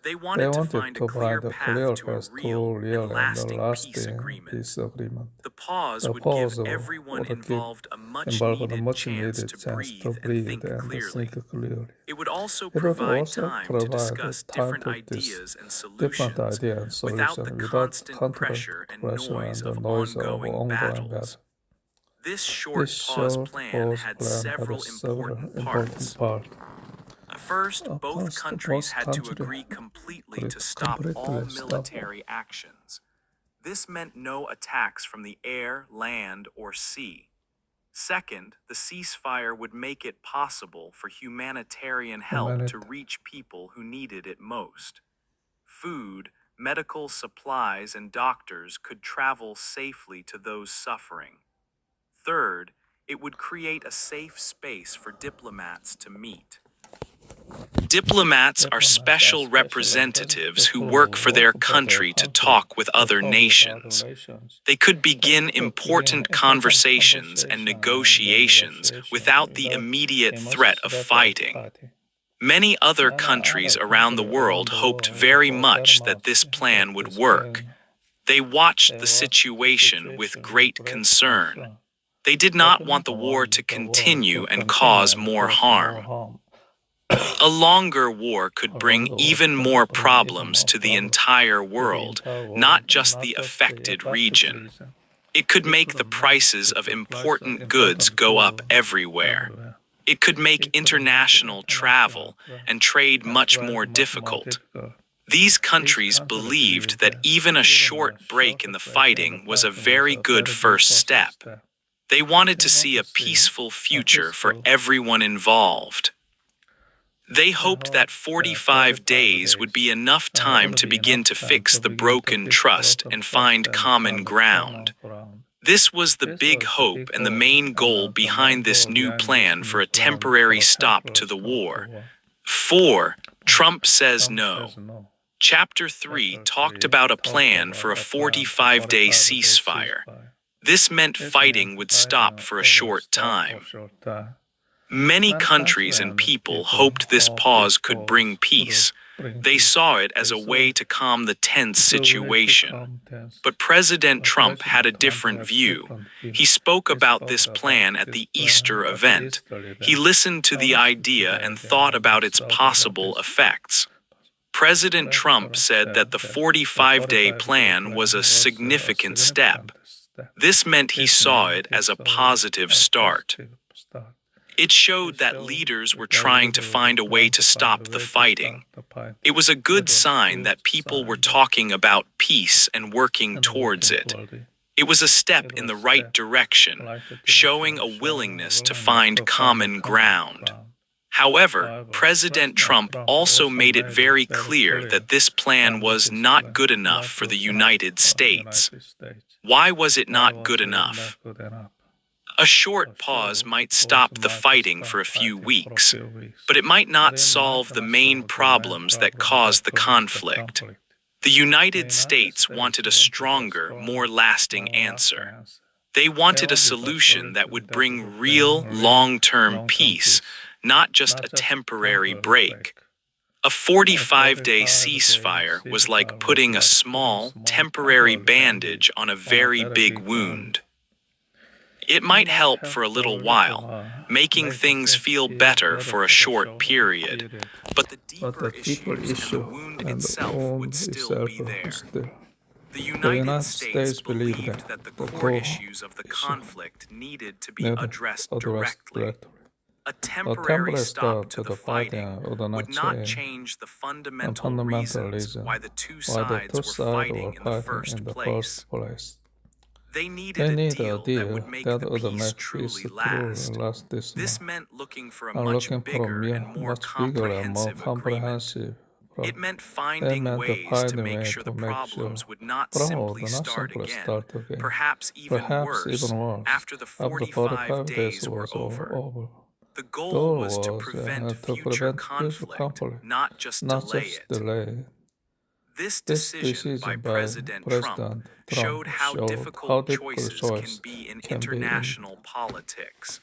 They They wanted to wanted find a to clear find a path clear to a path to real real and and lasting peace lasting agreement. peace agreement. The pause The would pause give everyone would give involved a much involved a needed much chance needed to chance breathe to and breathe think and clearly. think clearly. It would also It would provide also time to provide discuss time different to ideas and different solutions ideas and without the solutions without constant pressure and noise and of the noise of ongoing ongoing battles. battles. This short pause plan had several important parts. First, both countries had to agree completely to stop all military actions. This meant no attacks from the air, land, or sea. Second, the ceasefire would make it possible for humanitarian help to reach people who needed it most. Food, medical supplies, and doctors could travel safely to those suffering. Third, it would create a safe space for diplomats to meet. Diplomats are special representatives who work for their country to talk with other nations. They could begin important conversations and negotiations without the immediate threat of fighting. Many other countries around the world hoped very much that this plan would work. They watched the situation with great concern. They did not want the war to continue and cause more harm. A longer war could bring even more problems to the entire world, not just the affected region. It could make the prices of important goods go up everywhere. It could make international travel and trade much more difficult. These countries believed that even a short break in the fighting was a very good first step. They wanted to see a peaceful future for everyone involved. They hoped that 45 days would be enough time to begin to fix the broken trust and find common ground. This was the big hope and the main goal behind this new plan for a temporary stop to the war. 4. Trump says no. Chapter 3 talked about a plan for a 45-day ceasefire. This meant fighting would stop for a short time. Many countries and people hoped this pause could bring peace, They saw it as a way to calm the tense situation. But President Trump had a different view. He spoke about this plan at the Easter event. He listened to the idea and thought about its possible effects. President Trump said that the 45-day plan was a significant step. This meant he saw it as a positive start. It showed that leaders were trying to find a way to stop the fighting. It was a good sign that people were talking about peace and working towards it. It was a step in the right direction, showing a willingness to find common ground. However, President Trump also made it very clear that this plan was not good enough for the United States. Why was it not good enough? A short pause might stop the fighting for a few weeks, but it might not solve the main problems that caused the conflict. The United States wanted a stronger, more lasting answer. They wanted a solution that would bring real, long-term peace, not just a temporary break. A 45-day ceasefire was like putting a small, temporary bandage on a very big wound. It might help for a little while, making things feel better for a short period, but the deeper issues and the wound itself would still be there. The United States believed that the core issues of the conflict needed to be addressed directly. A temporary stop to the fighting would not change the fundamental reasons why the two sides were fighting in the first place. They needed a deal that would make the peace truly last. This meant looking for a much bigger and more comprehensive agreement. It meant finding ways to make sure the problems would not simply start again, perhaps even worse, after the 45 days were over. The goal was to prevent future conflict, not just delay it. This decision by President Trump showed how difficult choices can be in international politics.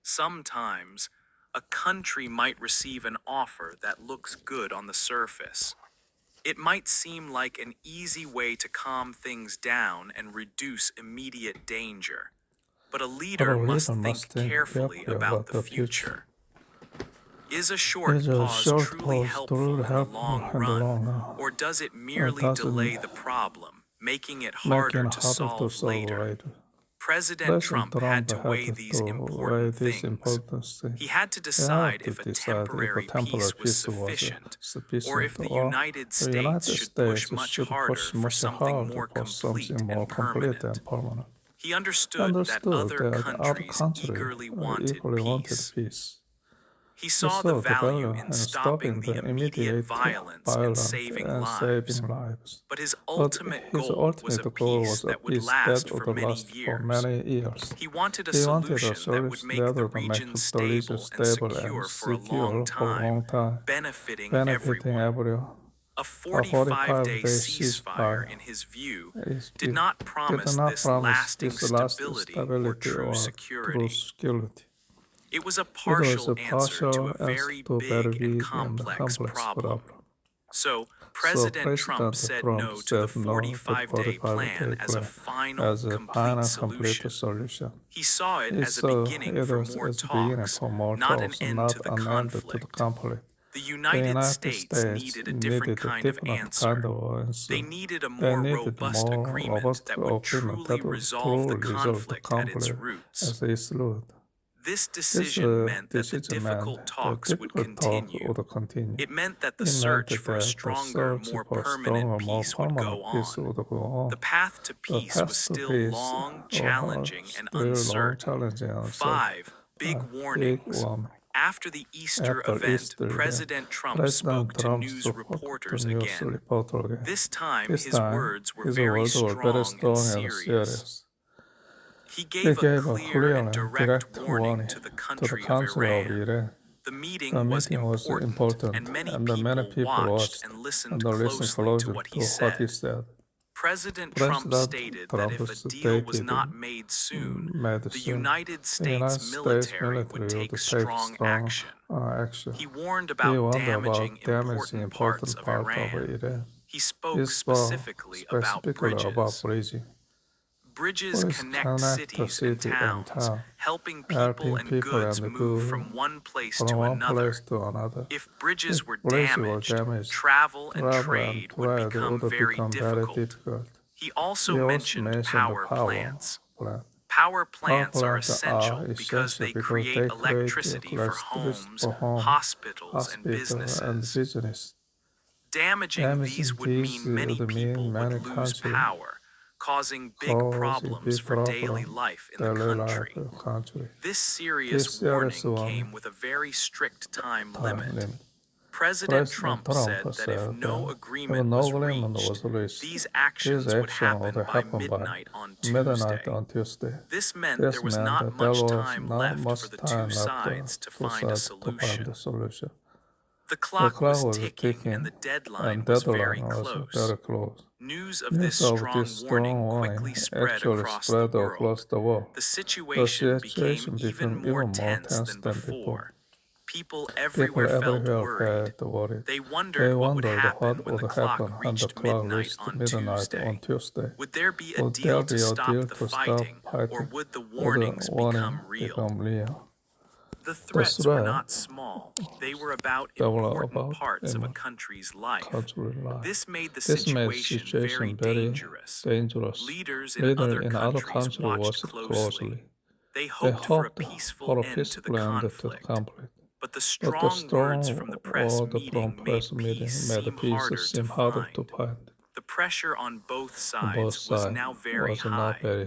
Sometimes, a country might receive an offer that looks good on the surface. It might seem like an easy way to calm things down and reduce immediate danger. But a leader must think carefully about the future. Is a short pause truly helpful in the long run, or does it merely delay the problem, making it harder to solve later? President Trump had to weigh these important things. He had to decide if a temporary peace was sufficient, or if the United States should push much harder for something more complete and permanent. He understood that other countries eagerly wanted peace. He saw the value in stopping the immediate violence and saving lives. But his ultimate goal was a peace that would last for many years. He wanted a solution that would make the region stable and secure for a long time, benefiting everyone. A 45-day ceasefire, in his view, did not promise this lasting stability or true security. It was a partial answer to a very big and complex problem. So, President Trump said no to the 45-day plan as a final, complete solution. He saw it as a beginning for more talks, not an end to the conflict. The United States needed a different kind of answer. They needed a more robust agreement that would truly resolve the conflict at its roots. This decision meant that the difficult talks would continue. It meant that the search for a stronger, more permanent peace would go on. The path to peace was still long, challenging, and uncertain. 5 big warnings. After the Easter event, President Trump spoke to news reporters again. This time, his words were very strong and serious. He gave a clear and direct warning to the country of Iran. The meeting was important, and many people watched and listened closely to what he said. President Trump stated that if a deal was not made soon, the United States military would take strong action. He warned about damaging important parts of Iran. He spoke specifically about bridges. Bridges connect cities and towns, helping people and goods move from one place to another. If bridges were damaged, travel and trade would become very difficult. He also mentioned power plants. Power plants are essential because they create electricity for homes, hospitals, and businesses. Damaging these would mean many people would lose power, causing big problems for daily life in the country. This serious warning came with a very strict time limit. President Trump said that if no agreement was reached, these actions would happen by midnight on Tuesday. This meant there was not much time left for the two sides to find a solution. The clock was ticking and the deadline was very close. News of this strong warning quickly spread across the world. The situation became even more tense than before. People everywhere felt worried. They wondered what would happen when the clock reached midnight on Tuesday. Would there be a deal to stop the fighting, or would the warnings become real? The threats were not small. They were about important parts of a country's life. This made the situation very dangerous. Leaders in other countries watched closely. They hoped for a peaceful end to the conflict. But the strong words from the press meeting made peace seem harder to find. The pressure on both sides was now very high.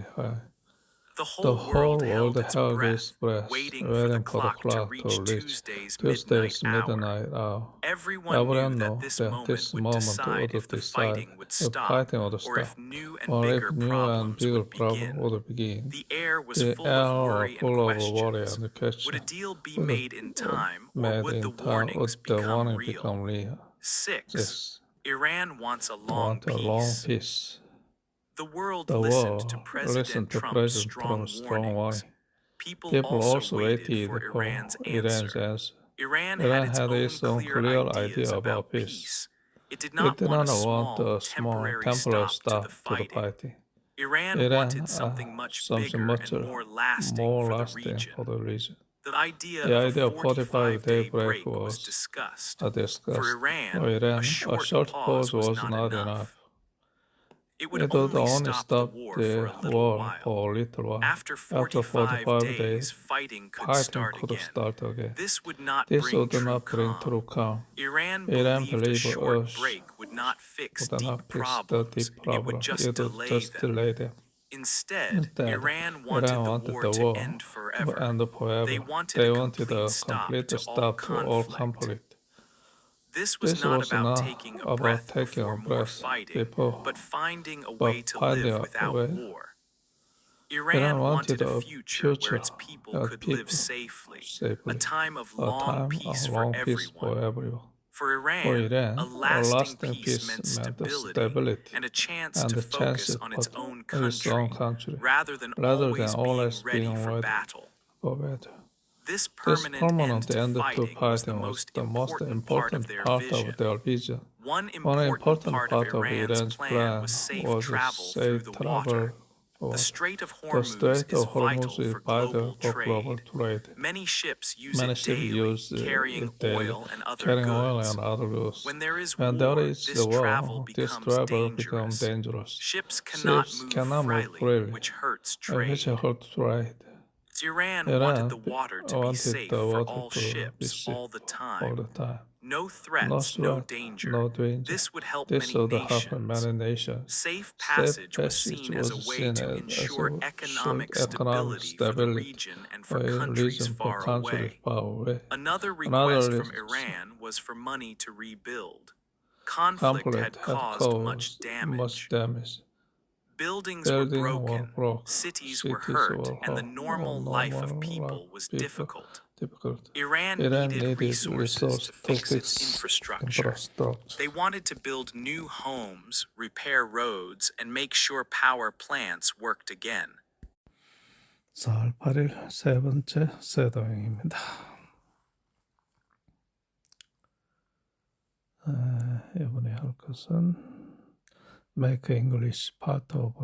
The whole world held its breath, waiting for the clock to reach Tuesday's midnight hour. Everyone knew that this moment would decide if the fighting would stop or if new and bigger problems would begin. The air was full of worry and questions. Would a deal be made in time, or would the warnings become real? 6. Iran wants a long peace. The world listened to President Trump's strong warnings. People also waited for Iran's answer. Iran had its own clear ideas about peace. It did not want a small, temporary stop to the fighting. Iran wanted something much bigger and more lasting for the region. The idea of a 45-day break was discussed. For Iran, a short pause was not enough. It would only stop the war for a little while. After 45 days, fighting could start again. This would not bring true calm. Iran believed a short break would not fix deep problems. It would just delay them. Instead, Iran wanted the war to end forever. They wanted a complete stop to all conflict. This was not about taking a breath before more fighting, but finding a way to live without war. Iran wanted a future where its people could live safely, a time of long peace for everyone. For Iran, a lasting peace meant stability and a chance to focus on its own country, rather than always being ready for battle. This permanent end to fighting was the most important part of their vision. One important part of Iran's plan was safe travel through the water. The Strait of Hormuz is vital for global trade. Many ships use it daily, carrying oil and other goods. When there is war, this travel becomes dangerous. Ships cannot move freely, which hurts trade. Iran wanted the water to be safe for all ships all the time. No threats, no danger. This would help many nations. Safe passage was seen as a way to ensure economic stability for the region and for countries far away. Another request from Iran was for money to rebuild. Conflict had caused much damage. Buildings were broken, cities were hurt, and the normal life of people was difficult. difficult. Iran Iran needed resources to fix its infrastructure. infrastructure. They wanted to build new homes, repair roads, and make sure power plants worked again. 4월 8일 세 번째 쇄도행입니다. 이번에 할 것은 Make English part of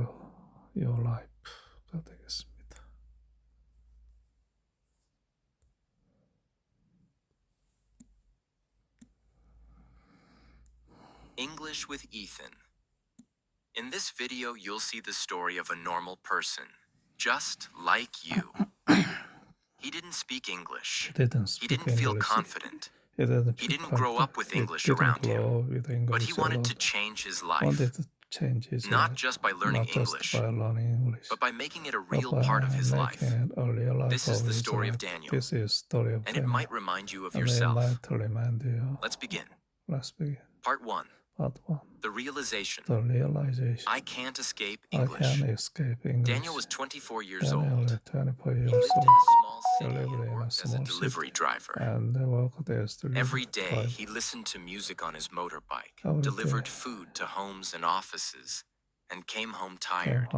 your life가 되겠습니다. English with Ethan. In this video, you'll see the story of a normal person, just like you. He didn't speak English. He didn't feel confident. He didn't grow up with English around him, but he wanted to change his life, not just by learning English, but by making it a real part of his life. This is the story of Daniel, and it might remind you of yourself. Let's begin. Part 1. The realization. I can't escape English. Daniel was 24 years old. He lived in a small city and worked as a delivery driver. Every day, he listened to music on his motorbike, delivered food to homes and offices, and came home tired.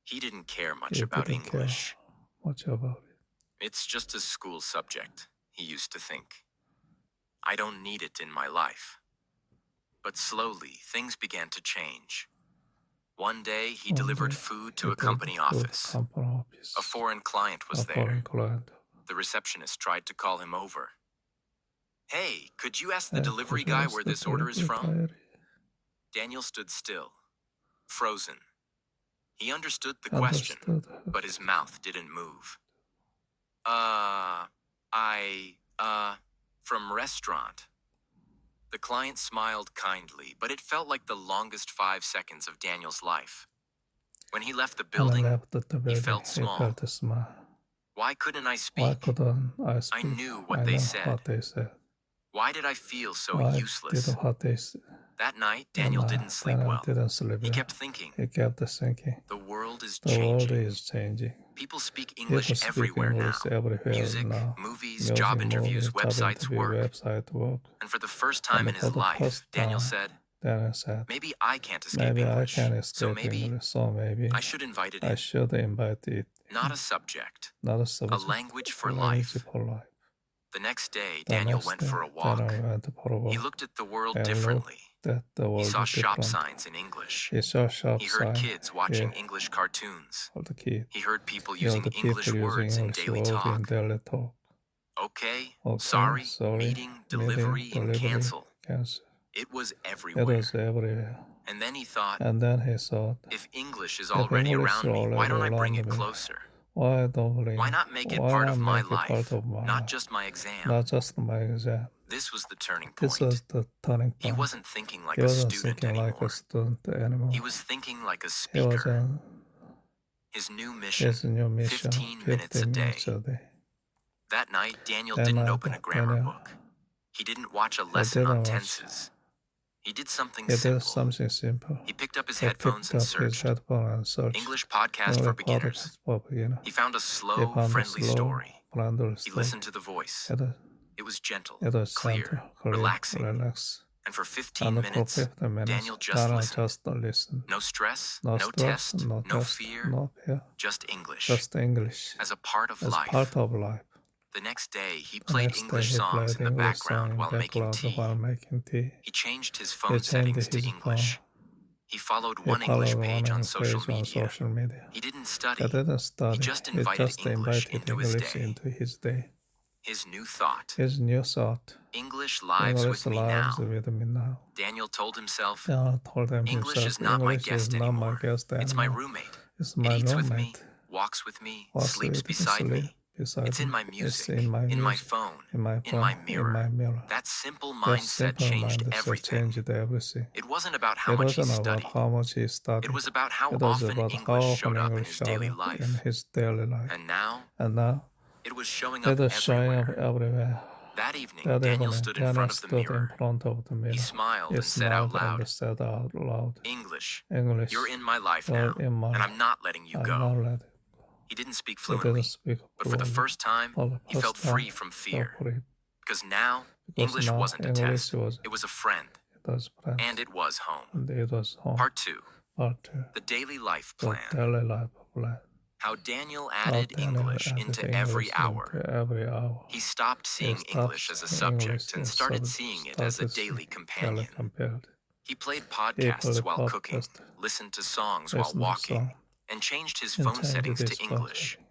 He didn't care much about English. It's just a school subject, he used to think. I don't need it in my life. But slowly, things began to change. One day, he delivered food to a company office. A foreign client was there. The receptionist tried to call him over. Hey, could you ask the delivery guy where this order is from? Daniel stood still, frozen. He understood the question, but his mouth didn't move. From restaurant. The client smiled kindly, but it felt like the longest 5 seconds of Daniel's life. When he left the building, he felt small. Why couldn't I speak? I knew what they said. Why did I feel so useless? That night, Daniel didn't sleep well. He kept thinking, the world is changing. People speak English everywhere now. Music, movies, job interviews, websites work. And for the first time in his life, Daniel said, maybe I can't escape English, so maybe I should invite it in. Not a subject, a language for life. The next day, Daniel went for a walk. He looked at the world differently. He saw shop signs in English. He heard kids watching English cartoons. He heard people using English words in daily talk. Okay, sorry, meeting, delivery, and cancel. It was everywhere. And then he thought, if English is already around me, why don't I bring it closer? Why not make it part of my life, not just my exam? This was the turning point. He wasn't thinking like a student anymore. He was thinking like a speaker. His new mission, 15 minutes a day. That night, Daniel didn't open a grammar book. He didn't watch a lesson on tenses. He did something simple. He picked up his headphones and searched English podcast for beginners. He found a slow, friendly story. He listened to the voice. It was gentle, clear, relaxing. And for 15 minutes, Daniel just listened. No stress, no test, no fear, just English. As a part of life. The next day, he played English songs in the background while making tea. He changed his phone settings to English. He followed one English page on social media. He didn't study. He just invited English into his day. His new thought. English lives with me now. Daniel told himself, English is not my guest anymore. It's my roommate. It eats with me, walks with me, sleeps beside me. It's in my music, in my phone, in my mirror. That simple mindset changed everything. It wasn't about how much he studied. It was about how often English showed up in his daily life. And now, it was showing up everywhere. That evening, Daniel stood in front of the mirror. He smiled and said out loud, English, you're in my life now, and I'm not letting you go. He didn't speak He fluently, didn't speak but for the fluently. first time, For the he felt first time, free from fear. free. Because now, Because English now wasn't a English test, was, it was a friend, it was friends. and it was home. And it was home. Part 2. Part 2. The Daily Life The Plan. daily life plan. How Daniel How added Daniel English added into English every hour. into every hour. He stopped seeing stopped English as a seeing subject English and as started subject, seeing it as a started daily seeing companion. companion. He played He podcasts played while cooking, podcast, listened to songs while listened to walking, song, and changed his and phone changed settings his to phone English. setting.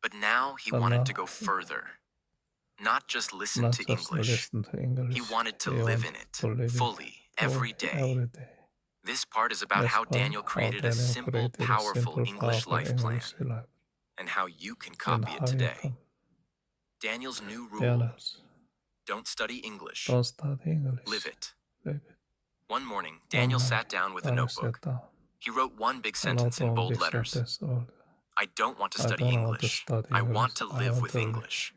But now he But wanted now to go further. Not just listen Not to just English. listen to English. He wanted to He live wanted in it to live fully every it day. Every day. This part is about This how part, Daniel created a Daniel simple, created a powerful simple, English powerful life plan, English life. and how you can And copy how it you today. can Daniel's new rule: balance. don't study English, Don't study English. live it. Live it. One morning, Daniel One sat down with a Daniel notebook. sat down. He wrote one big And sentence in wrote one bold big letters. sentence, or, I don't want to I study don't want to English. study I English. want to I live want with to live. English.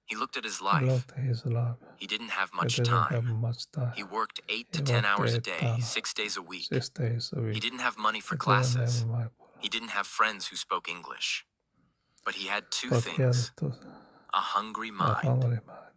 He looked at his He life. looked at his life. He didn't have He much didn't have time. much time. He worked 8 to He 10 worked hours a 8 day, to 6 days a week. 6 days a week. He didn't have money for He didn't classes. have money. He didn't have friends who spoke English. But he had two But he had things: to, a hungry a mind hungry mind.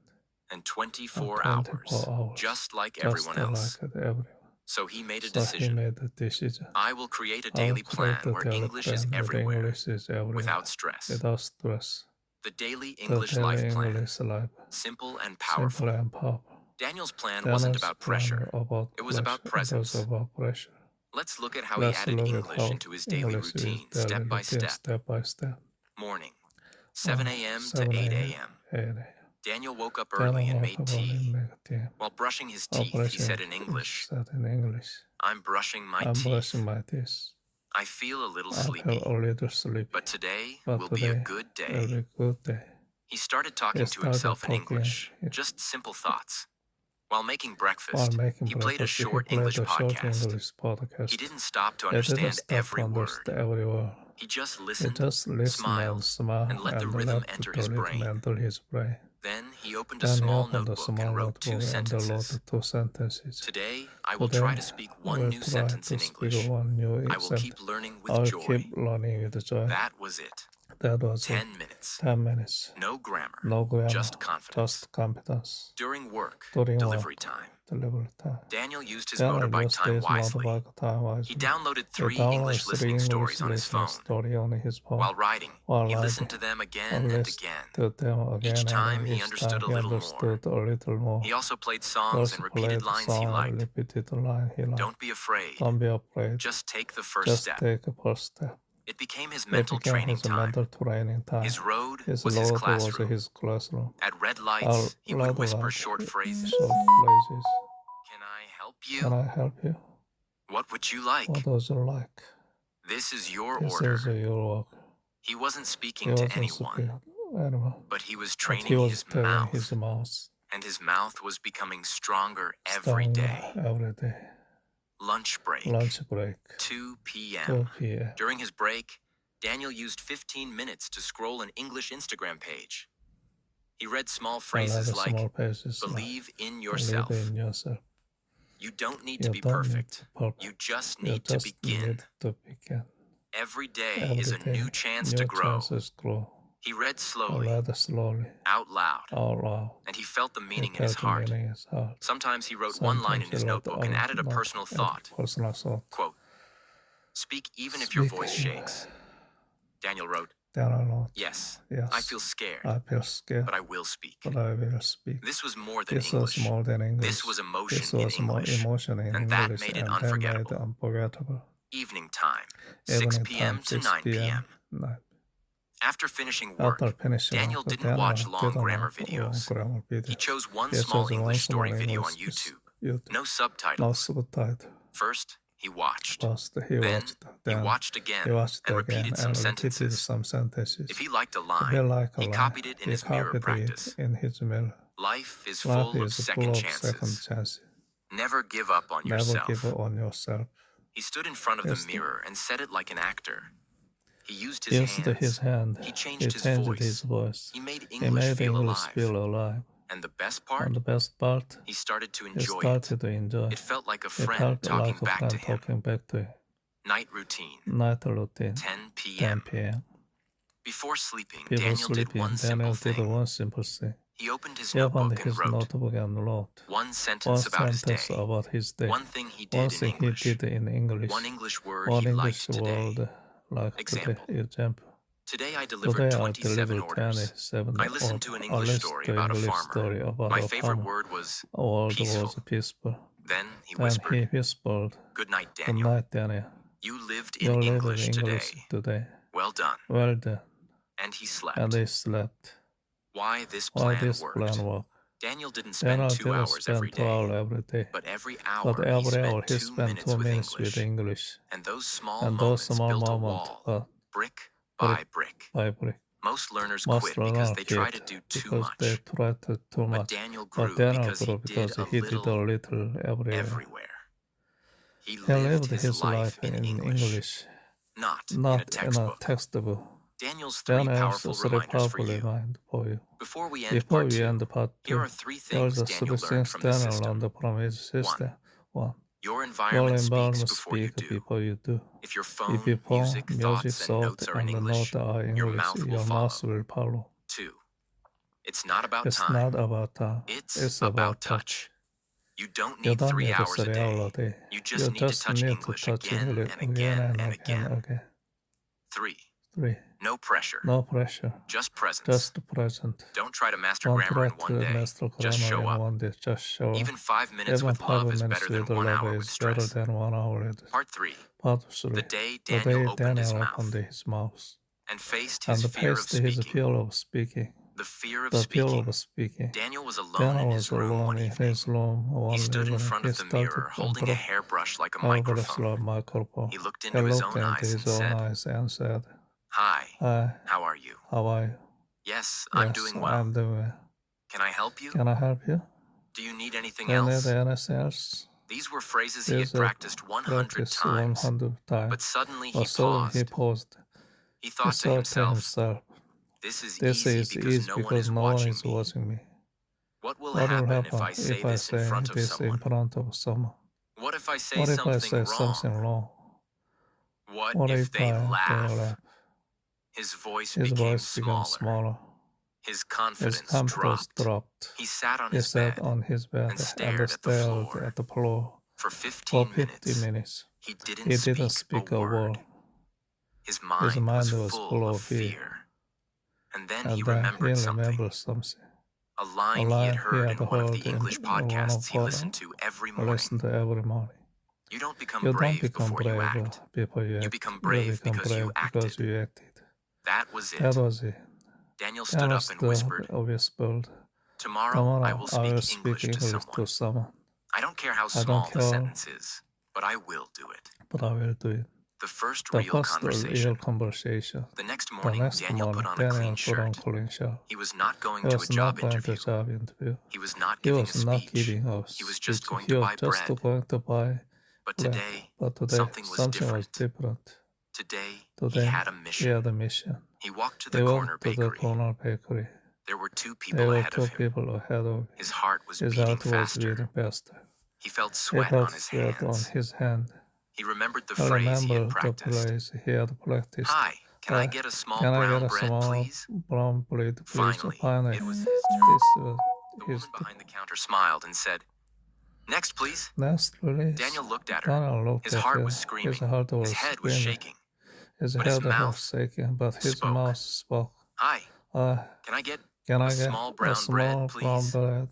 and 24 And hours, 24 hours. just like Just everyone else. like everyone. So he made a So he decision. made a decision. I will create a I will daily plan create a where daily English is plan where everywhere, English is everywhere. without stress. Without stress. The Daily The English daily Life Plan. English life. Simple and Simple powerful. and powerful. Daniel's plan wasn't Daniel's about plan pressure. about It was about pressure. It was presence. about pressure. Let's look at how Let's he added look at English how into his daily English is routine, daily step by routine, step. step by step. Morning, 7 a.m. to 7 8 a.m. 8 a.m. Daniel woke up early and made tea. tea. While brushing his While teeth, he brushing said in his English, said in English, I'm brushing my I'm teeth. brushing my teeth. I feel a little I sleepy, feel a little sleepy. but today But will be a today good will be day. a good day. He started talking He to started himself in talking, English, yeah. just simple thoughts. While making While breakfast, making he played a breakfast, short he played English a short podcast. English podcast. He didn't stop to He didn't understand stop every to word. understand every word. He just He listened, just listened smiled, and smiled and let the rhythm enter his brain. Then he opened a Then he small opened a notebook small and wrote notebook 2 and sentences. wrote 2 sentences. Today, I will Today, try to speak I one will new try sentence to in speak English. one new I will sentence. keep learning I with will joy. keep learning with joy. That was it. That was 10 minutes. 10 minutes. No grammar. No grammar. Just confidence. Just competence. During work, During delivery work, time, delivery time. Daniel used his Daniel motorbike used time his wisely. motorbike time wisely. He downloaded He 3 downloaded English 3 listening English stories on his listening phone. story on his phone. While riding, While he riding, listened to them again and listened again. to them again Each and time again. he understood a little more. understood a little more. He also played He songs also and repeated played lines he song and liked. repeated the line he liked. Don't be afraid. Don't be afraid. Just take the first Just step. take a first step. It became his It mental became training his time. mental training time. His road His was his road classroom. was his classroom. At red lights, he would Red whisper light, short phrases. Short phrases. Can I help Can you? I help you? What would you like? What does you like? This is your This order. is your work. He wasn't He speaking to wasn't anyone, speaking to anyone. but he was But training he was his training mouth, his mouth. and his mouth was becoming stronger every Stronger day. every day. Lunch break, Lunch break. 2 p.m. 2 p.m. During his break, Daniel used 15 minutes to scroll an English Instagram page. He read small phrases Another like, small phrases like, believe in yourself. Believe in yourself. You don't need You to be don't need perfect. to be perfect. You just You need to just begin. need to begin. Every day Every is a day, new chance new to grow. chances grow. He read I slowly, read slowly, out loud, out loud. and he felt the meaning He in his felt the heart. meaning in his heart. Sometimes he wrote one line in Sometimes his he wrote notebook and one added a note personal and thought. Personal thought. Quote, speak even if your Speak voice even- shakes. Daniel wrote, Daniel wrote, yes, yes, I feel scared, I feel scared, but I will speak. but I will speak. This was more than This English. was more than English. This was emotion This in was more English. emotion in And that English, made it and that made it unforgettable. unforgettable. Evening time, 6 Evening p.m. time, to 6 9 p.m. Night. After finishing work, After finishing Daniel work, didn't watch Daniel long didn't grammar watch videos. long grammar videos. He chose one He small chose one English story small video on English YouTube. No No subtitles. subtitle. First, he watched. First, Then, watched. he Then watched again he watched and again repeated some and repeated sentences. some sentences. If he liked a If line, he liked a he line, copied it in he his mirror copied it practice. in his mirror. Life is Life full of is second full of second chances. chances. Never give up on Never yourself. give up on yourself. He stood in front of Yes, the mirror and said it like an actor. He used He his used hands. his hand. He changed his voice. He made He English made feel English alive. feel alive. And the best part, And the best part, he started to he enjoy it. started to enjoy. It felt like a It friend felt talking like a back friend to him. talking back to him. Night routine, Night routine, 10 10 p.m. p.m. Before sleeping, Before Daniel did sleeping, one simple Daniel did thing. one simple thing. He opened his He opened notebook and his wrote notebook and wrote one one sentence about his sentence day, about his day. one thing he One did in thing he English, did in English. one English word One he English liked today. word like Example. today. Example. Today I delivered Today I 27 delivered orders. 27 I listened to an English listened story to about a English farmer. story about My a favorite farmer. word was Word peaceful. was peaceful. Then he Then whispered, he whispered, "Good night, "Good Daniel. night, Daniel. You lived You in lived English in today. today. Well done." Well done." And he slept. And they slept. Why this Why plan this worked. plan worked? Daniel didn't spend Daniel 2 didn't hours every spend 2 hours day, every day. but every hour But he every hour spent he 2 spent minutes 2 with minutes English. with English. And those small And those moments small built a moments wall, brick by brick. by brick. Most learners Most quit because they try quit to do too because they much. try to too But much. Daniel But grew Daniel because grew he because did he a did a little little everywhere. everywhere. He He lived lived his life in English, not in a not in a textbook. textbook. Daniel's 3 Daniel's powerful three reminders for powerful you. reminders for you. Before we end Before part we 2, end the part here 2, are 3 here are things the Daniel three learned things from the Daniel system. learned from his system. 1. Your Your environment speaks environment before you speaks do. before you do. If your If phone, your phone, music, thoughts, and notes are in and the English, notes are your English, mouth will your follow. mouth will follow. 2. It's not about It's time. not about time. It's about touch. You don't You need don't 3 need hours a 3 hours a day. day. You just need to touch English again and again and again. 3. 3. No pressure. No pressure. Just presence. Just present. Don't try to master Don't grammar try in one to day. master Just grammar show in up. one day. Just show up. Even 5 minutes Even with 5 love is minutes better than with 1 love hour with is better stress. than 1 hour with Part 3. Part 3. The day The Daniel day opened his Daniel mouth opened his mouth and faced and his fear of faced his speaking. fear of speaking. The fear of The fear speaking. of speaking. Daniel was alone Daniel in was his room alone one in evening. his room one He stood in evening. front He of the stood mirror, in holding a front hairbrush like a of the microphone. microphone. He looked He into his looked own into eyes and his own said, eyes and said, "Hi, "Hi, how are you?" how are you?" "Yes, I'm Yes, doing well." I'm doing well. "Can I help you?" Can I help you? "Do you need anything Do you need else?" anything else? These were phrases he had These are practiced 100 practiced times. 100 times. But suddenly he But suddenly he paused. paused. He He thought to thought to himself, himself, "This is "This easy is because easy no one because is no one watching is me. watching me. What will What will happen happen if I say this in front of this in someone? front of someone? What if I say What if I say something something wrong? wrong? What What if they they laugh?" laugh?" His voice His became voice became smaller. smaller. His His confidence confidence dropped. dropped. He sat on He his sat bed on his bed and and stared at the floor. at the floor For for 15 50 minutes. minutes. He He didn't didn't speak speak a a word. word. His His mind mind was was full of fear. And then he And then he remembered something. remembered something. A line A he line had heard in one of the in English one of podcasts he pod- listened to every morning. Listen to every morning. You don't become You don't brave become before you brave act. before you You act. become You brave become because you brave because acted. you acted. That was it. That was it. Daniel stood Daniel up and whispered, whispered, "Tomorrow I will I will speak speak English to English to someone. someone. I don't care how I small don't the care, sentence is, but I will do it." but I will do it. The first The real first conversation. real conversation. The next The morning, next Daniel morning, put on a Daniel clean put on shirt. clean shirt. He was not going He to a was job not going to interview. job interview. He was not He giving was a not speech. giving a He was speech. just going He to was buy just bread. going to buy But bread. today, But today, something was different. Today, Today, he had a he mission. had a mission. He walked to He the walked corner to the bakery. corner bakery. There were 2 There people were ahead 2 of him. people ahead of him. His heart was His beating heart was faster. beating faster. He felt He sweat felt on his sweat on hands. his hand. He remembered the I phrase he had remember the practiced. place he had practiced. "Hi, can I Hi, get a small Can I brown get a bread, small please?" brown bread, please? Finally, it was his turn. This was The his woman behind the counter smiled and said, "Next, please." next release. Daniel looked at her. Daniel looked His at heart her. was screaming. His heart was His head was screaming. shaking. His But his head was mouth shaking, but his spoke. mouth spoke. "Hi, Uh, can I get can I a get small a brown small bread, brown please?" bread?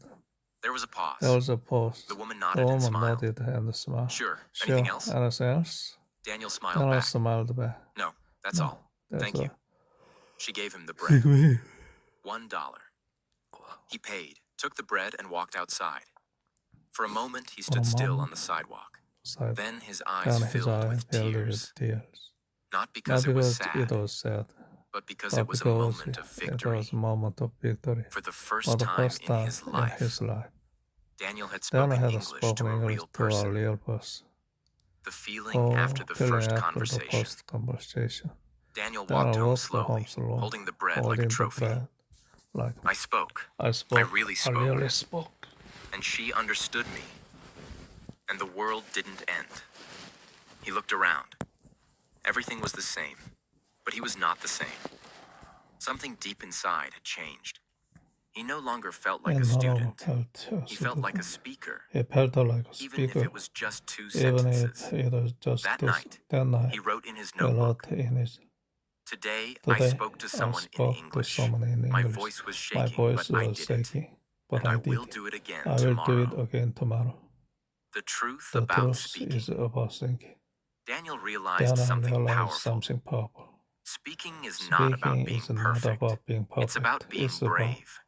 There was a pause. There was a pause. The woman The nodded and woman smiled. nodded and smiled. "Sure. Sure. Anything else?" Anything else? Daniel smiled Daniel back. smiled back. "No, that's No, all. that's Thank all. you." She gave him the bread. Bread. $1. He paid, took the bread, and walked outside. For a moment, he stood still on the sidewalk. Then his eyes filled with tears. Not because it was sad, but because it was a moment of victory. For the first time in his life, Daniel had spoken English to a real person. The feeling after the first conversation. Daniel walked home slowly, holding the bread like a trophy. I spoke. I really spoke. And she understood me. And the world didn't end. He looked around. Everything was the same, but he was not the same. Something deep inside had changed. He no longer felt 이 like a 나라로 student. He felt like a speaker, He felt like a even if speaker, it was just 2 even if sentences. it was just That this. night, That night, He wrote in his he wrote notebook, in his Today Today, I spoke to someone in English. My voice was My shaking, voice but I was did it. shaking, but And I did will it. do it again I will do it tomorrow. again tomorrow. The truth The about truth speaking. is about thinking. Daniel realized Then I something realized powerful. something powerful. Speaking is not about Speaking being is not perfect. about being perfect. It's about being It's about- brave.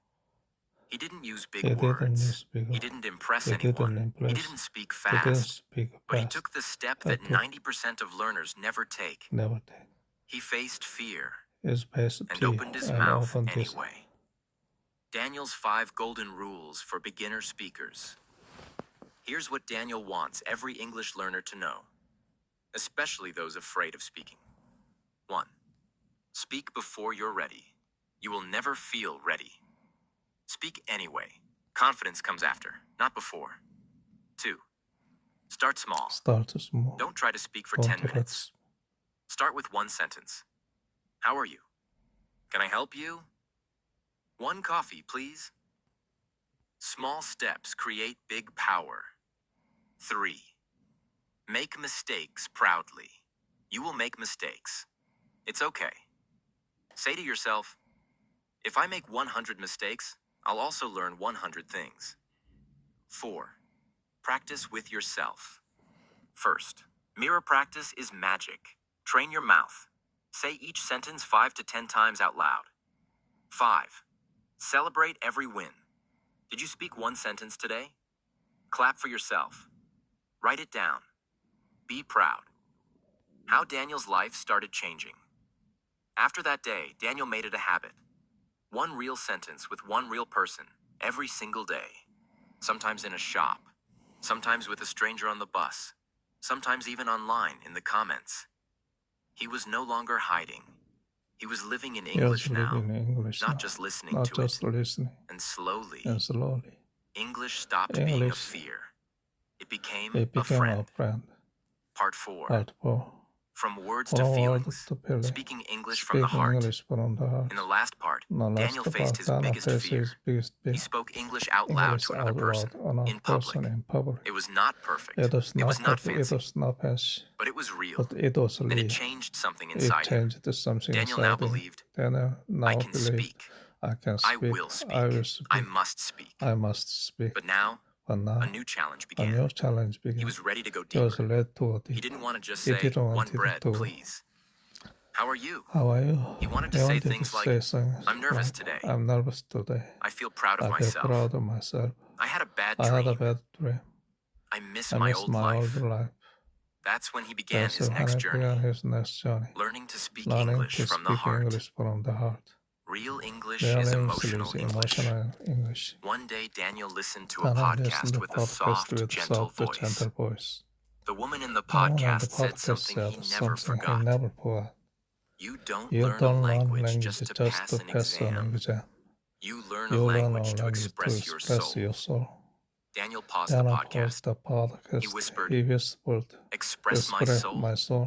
He didn't use big He didn't words. use big He words. didn't impress He didn't anyone. He impress. didn't speak He didn't fast. speak But he fast. took the step But that took- 90% of learners never take. Never take. He faced fear His best and plea opened his and mouth opened his- anyway. Daniel's 5 golden rules for beginner speakers. Here's what Daniel wants every English learner to know, especially those afraid of speaking. 1. Speak before you're ready. You will never feel ready. Speak anyway. Confidence comes after, not before. 2. Start small. Start small. Don't try to speak for Don't 10 try to- minutes. Start with 1 sentence. How are you? Can I help you? 1 coffee, please. Small steps create big power. 3. Make mistakes proudly. You will make mistakes. It's okay. Say to yourself, if I make 100 mistakes, I'll also learn 100 things. 4. Practice with yourself. First, mirror practice is magic. Train your mouth. Say each sentence 5 to 10 times out loud. 5. Celebrate every win. Did you speak 1 sentence today? Clap for yourself. Write it down. Be proud. How Daniel's life started changing. After that day, Daniel made it a habit. 1 real sentence with 1 real person every single day. Sometimes in a shop. Sometimes with a stranger on the bus. Sometimes even online in the comments. He was no longer hiding. He was living in He was English now, living in English not now. just listening Not to just it. listening. And slowly, And slowly, English stopped being a English- fear. It became it a became friend. a friend. Part 4. Part 4. From words to From words feelings. to feelings. Speaking English from the Speaking heart. English from the heart. In the last part, In the last Daniel part, faced his Daniel biggest faced fear. his biggest fear. He spoke English out loud English to another out person loud, another in public. person in public. It was not perfect. It was not fancy. It was not fancy, But it was real. but it was And real. it changed something It inside him. changed something Daniel inside now him. believed, Daniel now I can believed, speak. I can I speak. will speak. I will speak. I must speak. I must speak. But now, But now, a new challenge a began. new challenge began. He was ready to go He was deeper. led to a He deep. didn't want to just He say, didn't want 1 it bread, to- please. How are you? How are you? He wanted to say wanted things like, say things "I'm nervous like, today. I'm nervous today. I feel proud of I feel myself. proud of myself. I had a bad I had a dream. bad dream. I miss I my miss old my life. old life. That's when he began That's his when next he journey. began his next journey. Learning to speak Learning English to from the speak heart. English from the heart. Real English Real is English emotional is English. emotional English. One day, Daniel listened to a And I podcast listened to with a podcast soft, with gentle soft, voice. gentle voice. The woman in the The one on the podcast said podcast something he said never something forgot. he never forgot. You don't You learn don't a learn language language just to just pass to an pass an exam. exam. You learn a You learn a language to language to express your express soul. your soul. Daniel paused the Then I podcast. paused the podcast. He whispered, He whispered, Express my "Express soul. my soul."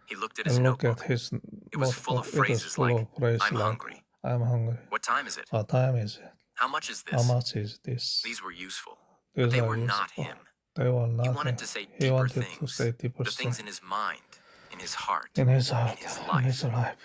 He looked at his And look notebook. at his It was full of notebook. It was phrases full like, of phrases I'm like, hungry. I'm hungry. What time is it? What time is it? How much is How this? much is this? These were useful. These They are were not useful. him. They were He not wanted him. to say He deeper wanted to things. say deeper The things things in his mind, in his heart, in his heart, his in life. his life.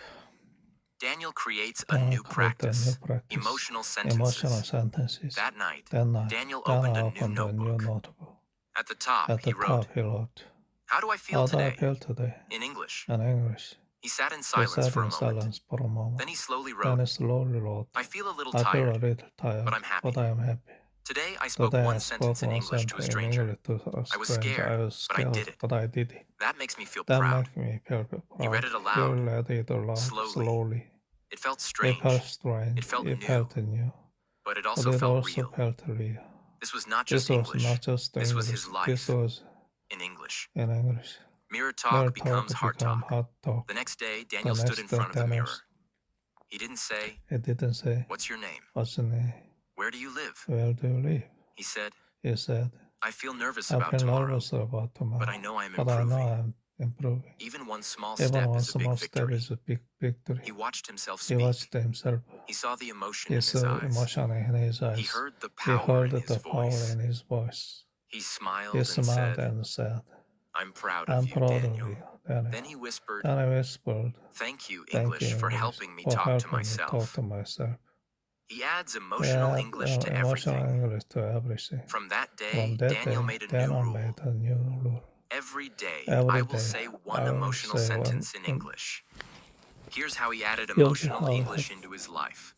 Daniel creates a Daniel new created practice. a new practice. Emotional sentences. Emotional sentences. That night, That night, Daniel Daniel opened a new notebook. notebook. At the top, At he the wrote, top, he wrote, How do I feel "How do I today? feel today?" In English. In English. He sat in He silence sat for a in moment. silence for a moment. Then he slowly Then wrote, he slowly wrote, I feel a little "I feel a tired. little tired, but I'm happy. but I am happy." Today I spoke Today I one spoke sentence in one English to a sentence in stranger. English to a I was stranger. scared, I was but I scared, did it. but I did it. That makes me feel That proud. makes me feel proud. He read it He aloud, read it aloud, slowly. slowly. It felt It strange, felt strange. It felt it new. felt new. but it But also it felt also real. felt real. This was not This just was English. not just This was English. his life. This was In English. in English. Mirror talk Mirror becomes talk heart become talk. heart talk. The next day, Daniel The stood in next day, front of the Daniel mirror. He didn't say, It didn't say, What's your name? "What's your name? Where do you live? Where do you live?" He said, He said, I feel nervous "I about feel tomorrow, nervous about tomorrow, but I know I'm but I know improving. I'm improving. Even one small Even step one is a big small step victory. is a big victory. He watched himself He speak. watched himself. He saw the emotion He in his saw eyes. emotion in his eyes. He heard the He power heard in his the power voice. in his voice. He smiled He and smiled said, and said, I'm proud I'm of you, proud of Daniel. you, Daniel. Then he whispered, Then I whispered, Thank you, thank English, you, for English, helping me for talk to helping me myself. talk to myself. He adds emotional Add, English to emotional everything. English to everything. From that day, From that Daniel day, made a new Daniel rule. made a new rule. Every day, Every I will day, say one I will emotional say sentence in one- English. Here's how he added Here's emotional how- English into his life.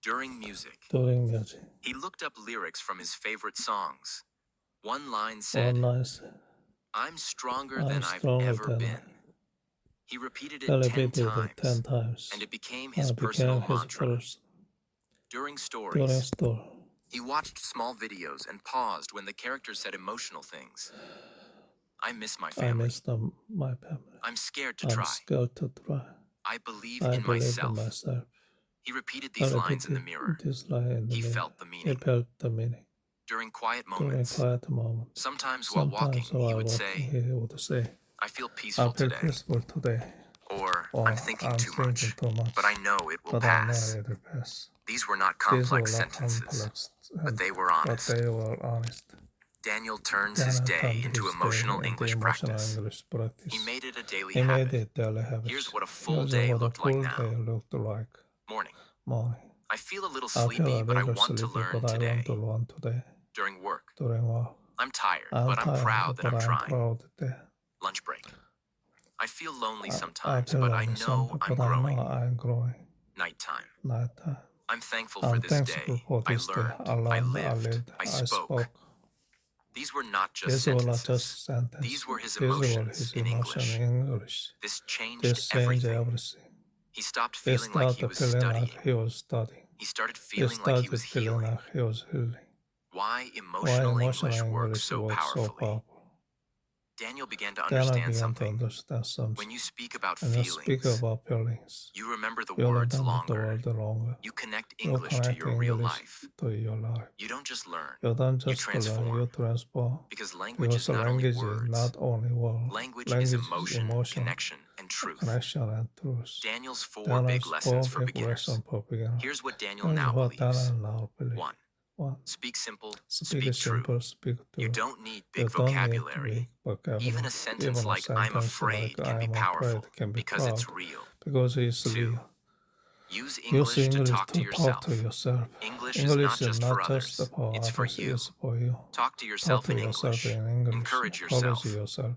During music, During music, he looked up lyrics from his favorite songs. One line said, one night, I'm stronger I'm than I've stronger ever than been. He repeated it I 10 repeated it times, 10 times. and it became And his it personal became his mantra. first During during stories, store. he watched small videos and paused when the characters said emotional things. I miss my I family. miss my family. I'm scared to I'm try. scared to try. I believe I in believe myself. in myself. He repeated I these lines in the repeated mirror. this line in the He mirror. felt the He meaning. felt the meaning. During quiet During moments, quiet moments. sometimes while walking, Sometimes while he would walking, say, he would say, I feel I peaceful feel today. peaceful today. Or, Or I'm thinking too much, too much. but I know it will But I pass. know it will pass. These were not These were complex not sentences, complex, but they were but honest. they were honest. Daniel turns his Daniel day turned into his emotional day into English emotional practice. English practice. He made it a daily He made habit. it daily habit. Here's what a full Here's day what a looked like full now. day looked like. Morning. Morning. I feel a little I feel sleepy, a but I little want to sleepy, learn but I today. want to learn today. During work, During work. I'm tired, I'm but I'm tired, proud that but I'm trying. proud that Lunch break. I feel lonely I sometimes, feel but I lonely know sometimes, I'm but I know growing. I'm growing. Nighttime. Nighttime. I'm thankful for I'm this thankful day. for I this day. learned, I I learned, I lived, lived, I I spoke. spoke. These were not just These were not sentences. just sentences. These were his These were emotions his in emotions English. in English. This changed This changed everything. everything. He stopped He feeling like he started was feeling studying. like he was studying. He started He feeling like he started was feeling healing. like he was healing. Why Why emotional emotional English works English so works so powerfully. powerful. Daniel began to Then I understand began to something. understand something. When you speak about When you speak feelings, about feelings, you remember the you words remember the longer. word longer. You connect You English to connect your real English life. to your life. You don't just learn, You don't you just learn, transform. you transform. Because language Because is not only language is words. not only words. Language is emotion, connection, and truth. Connection and truth. Daniel's four Daniel's big lessons for big beginners. lesson for beginners. Here's what Daniel Here's now what believes. Daniel now believes. 1. One. Speak simple, Speak speak true. simple, speak true. You don't need You big don't need vocabulary. big vocabulary. Even a sentence Even a like I'm sentence afraid like can be I'm powerful afraid can be because it's proud. real. Because it's 2. real. Use Use English to English talk to yourself. English is not just for others. It's for you. It's for you. Talk to Talk yourself to in yourself English. in English. Encourage Encourage yourself. yourself.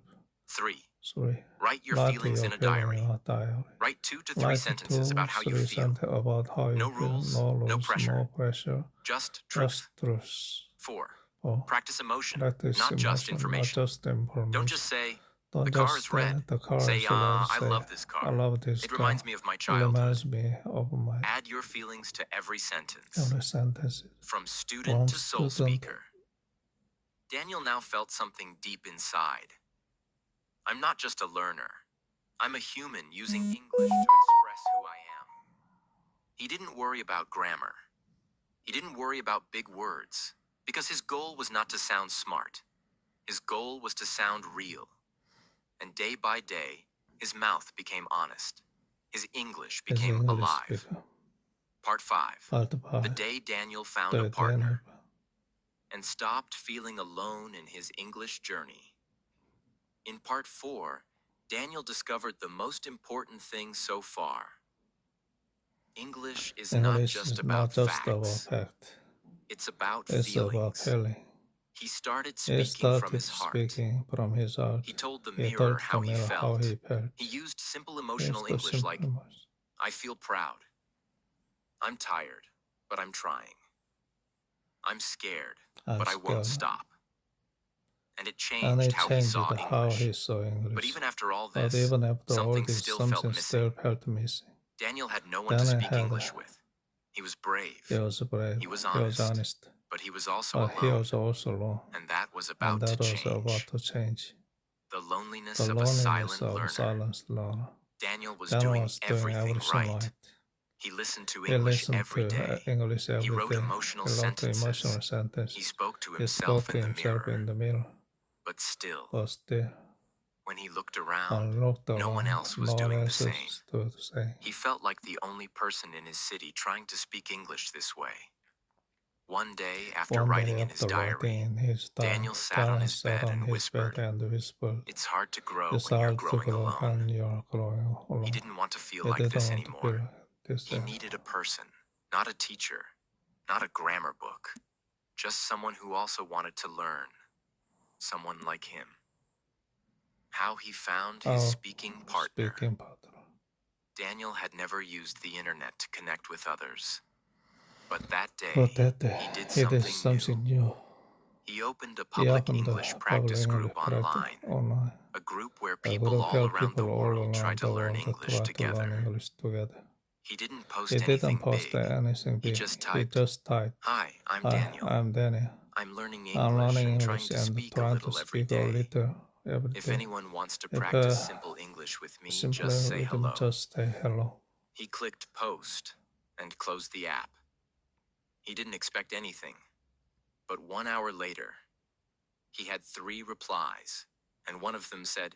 3. 3. Write your Write feelings your in a feeling diary. in a diary. Write 2 to 3 Write sentences 2, about how you 3 feel. sentences about how you No feel. rules, No rules, no pressure. no pressure. Just truth. Just truth. 4. Oh, Practice emotion, practice not just emotion, information. Not just information. Don't just say, Don't the car just is red. The car Say, is red. I Say, love this car. I love this It car. reminds me of my It childhood. reminds me of my Add your feelings to every sentence. every sentence. From student to soul student. speaker. Daniel now felt something deep inside. I'm not just a learner. I'm a human using English to express who I am. He didn't worry about grammar. He didn't worry about big words, because his goal was not to sound smart. His goal was to sound real. And day by day, his mouth became honest. His English His became English alive. speaker. Part 5. Part The 5. day Daniel found The a partner Daniel. and stopped feeling alone in his English journey. In Part 4, Daniel discovered the most important thing so far. English is not English just is about not just about facts. fact. It's about It's about feelings. feeling. He started He speaking from started his heart. speaking from his heart. He told the He mirror told how the he mirror how felt. he felt. He used simple He emotional used the English simple like, emotion. I feel proud. I'm tired, but I'm trying. I'm scared, I'm but I won't scared. stop. And it And changed it how he changed saw how English. he saw English. But even after all But this, even after all something this, still felt something missing. still felt missing. Daniel had no one to Daniel speak had- English with. He was brave, He was brave. He was He was honest. honest. but he was also But he alone. was also alone. And that was And about that to was change. about to change. The loneliness The of a loneliness silent of a learner. silent learner. Daniel was Daniel doing was doing everything everything right. right. He listened to He English listened every to day. English every He wrote day. emotional He wrote sentences. emotional sentences. He spoke to He himself spoke to in the himself mirror. in the mirror. But still, But still, When he looked I around, looked no one around, else was no one doing the else same. was doing the same. He felt like the only person in his city trying to speak English this way. One day, after One writing day in his after diary, writing in his diary, Daniel sat on his bed and whispered, whispered, "It's hard to grow "It's when you're hard to growing grow alone." when you're growing alone." He didn't want to feel He like didn't this want to feel anymore. like this He anymore. needed a person, not a teacher, not a grammar book, just someone who also wanted to learn, someone like him. How he found his speaking partner. Speaking partner. Daniel had never used the internet to connect with others. But that day, he did something new. He opened a public English practice group online, a group where people all around the world try to learn English together. He didn't post anything big. He just typed, "Hi, I'm Daniel. I'm learning English and trying to speak a little every day. If anyone wants to practice simple English with me, just say hello." Just say hello. He clicked post and closed the app. He didn't expect anything. But 1 hour later, he had 3 replies, and one of them said,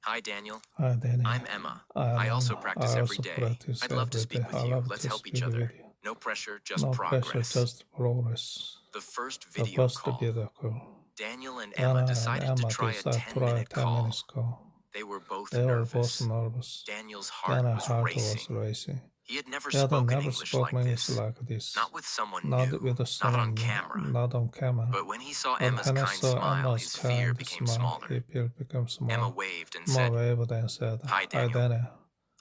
"Hi, Daniel. Hi, Danny. I'm Emma. I also practice every day. I'd love to speak with you. Let's help each other. No pressure, just No progress." pressure, just progress. The first The video first call, video call. Daniel and Emma decided to try a 10-minute call. call. They were both They were both nervous. nervous. Daniel's heart Daniel's was heart racing. was racing. He had never He had spoken never English spoken like English this. like this. Not with someone Not new, with not someone on new, camera. Not on camera. But when he saw But Emma's when I kind saw smile, Emma's his fear kind became smile, smaller. his fear became smaller. Emma waved and Emma said, waved and said, "Hi, Daniel. Daniel.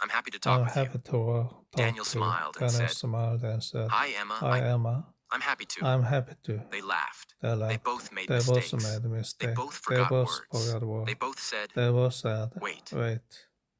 I'm happy to I'm talk with happy you." to talk Daniel to smiled you. and Daniel said, smiled and said, "Hi, Emma. Hi, Emma. I'm happy to." I'm happy to. They laughed. They They laughed. both made They both mistakes. made a mistake. They both forgot words. forgot words. They both said, They both said, "Wait. Wait.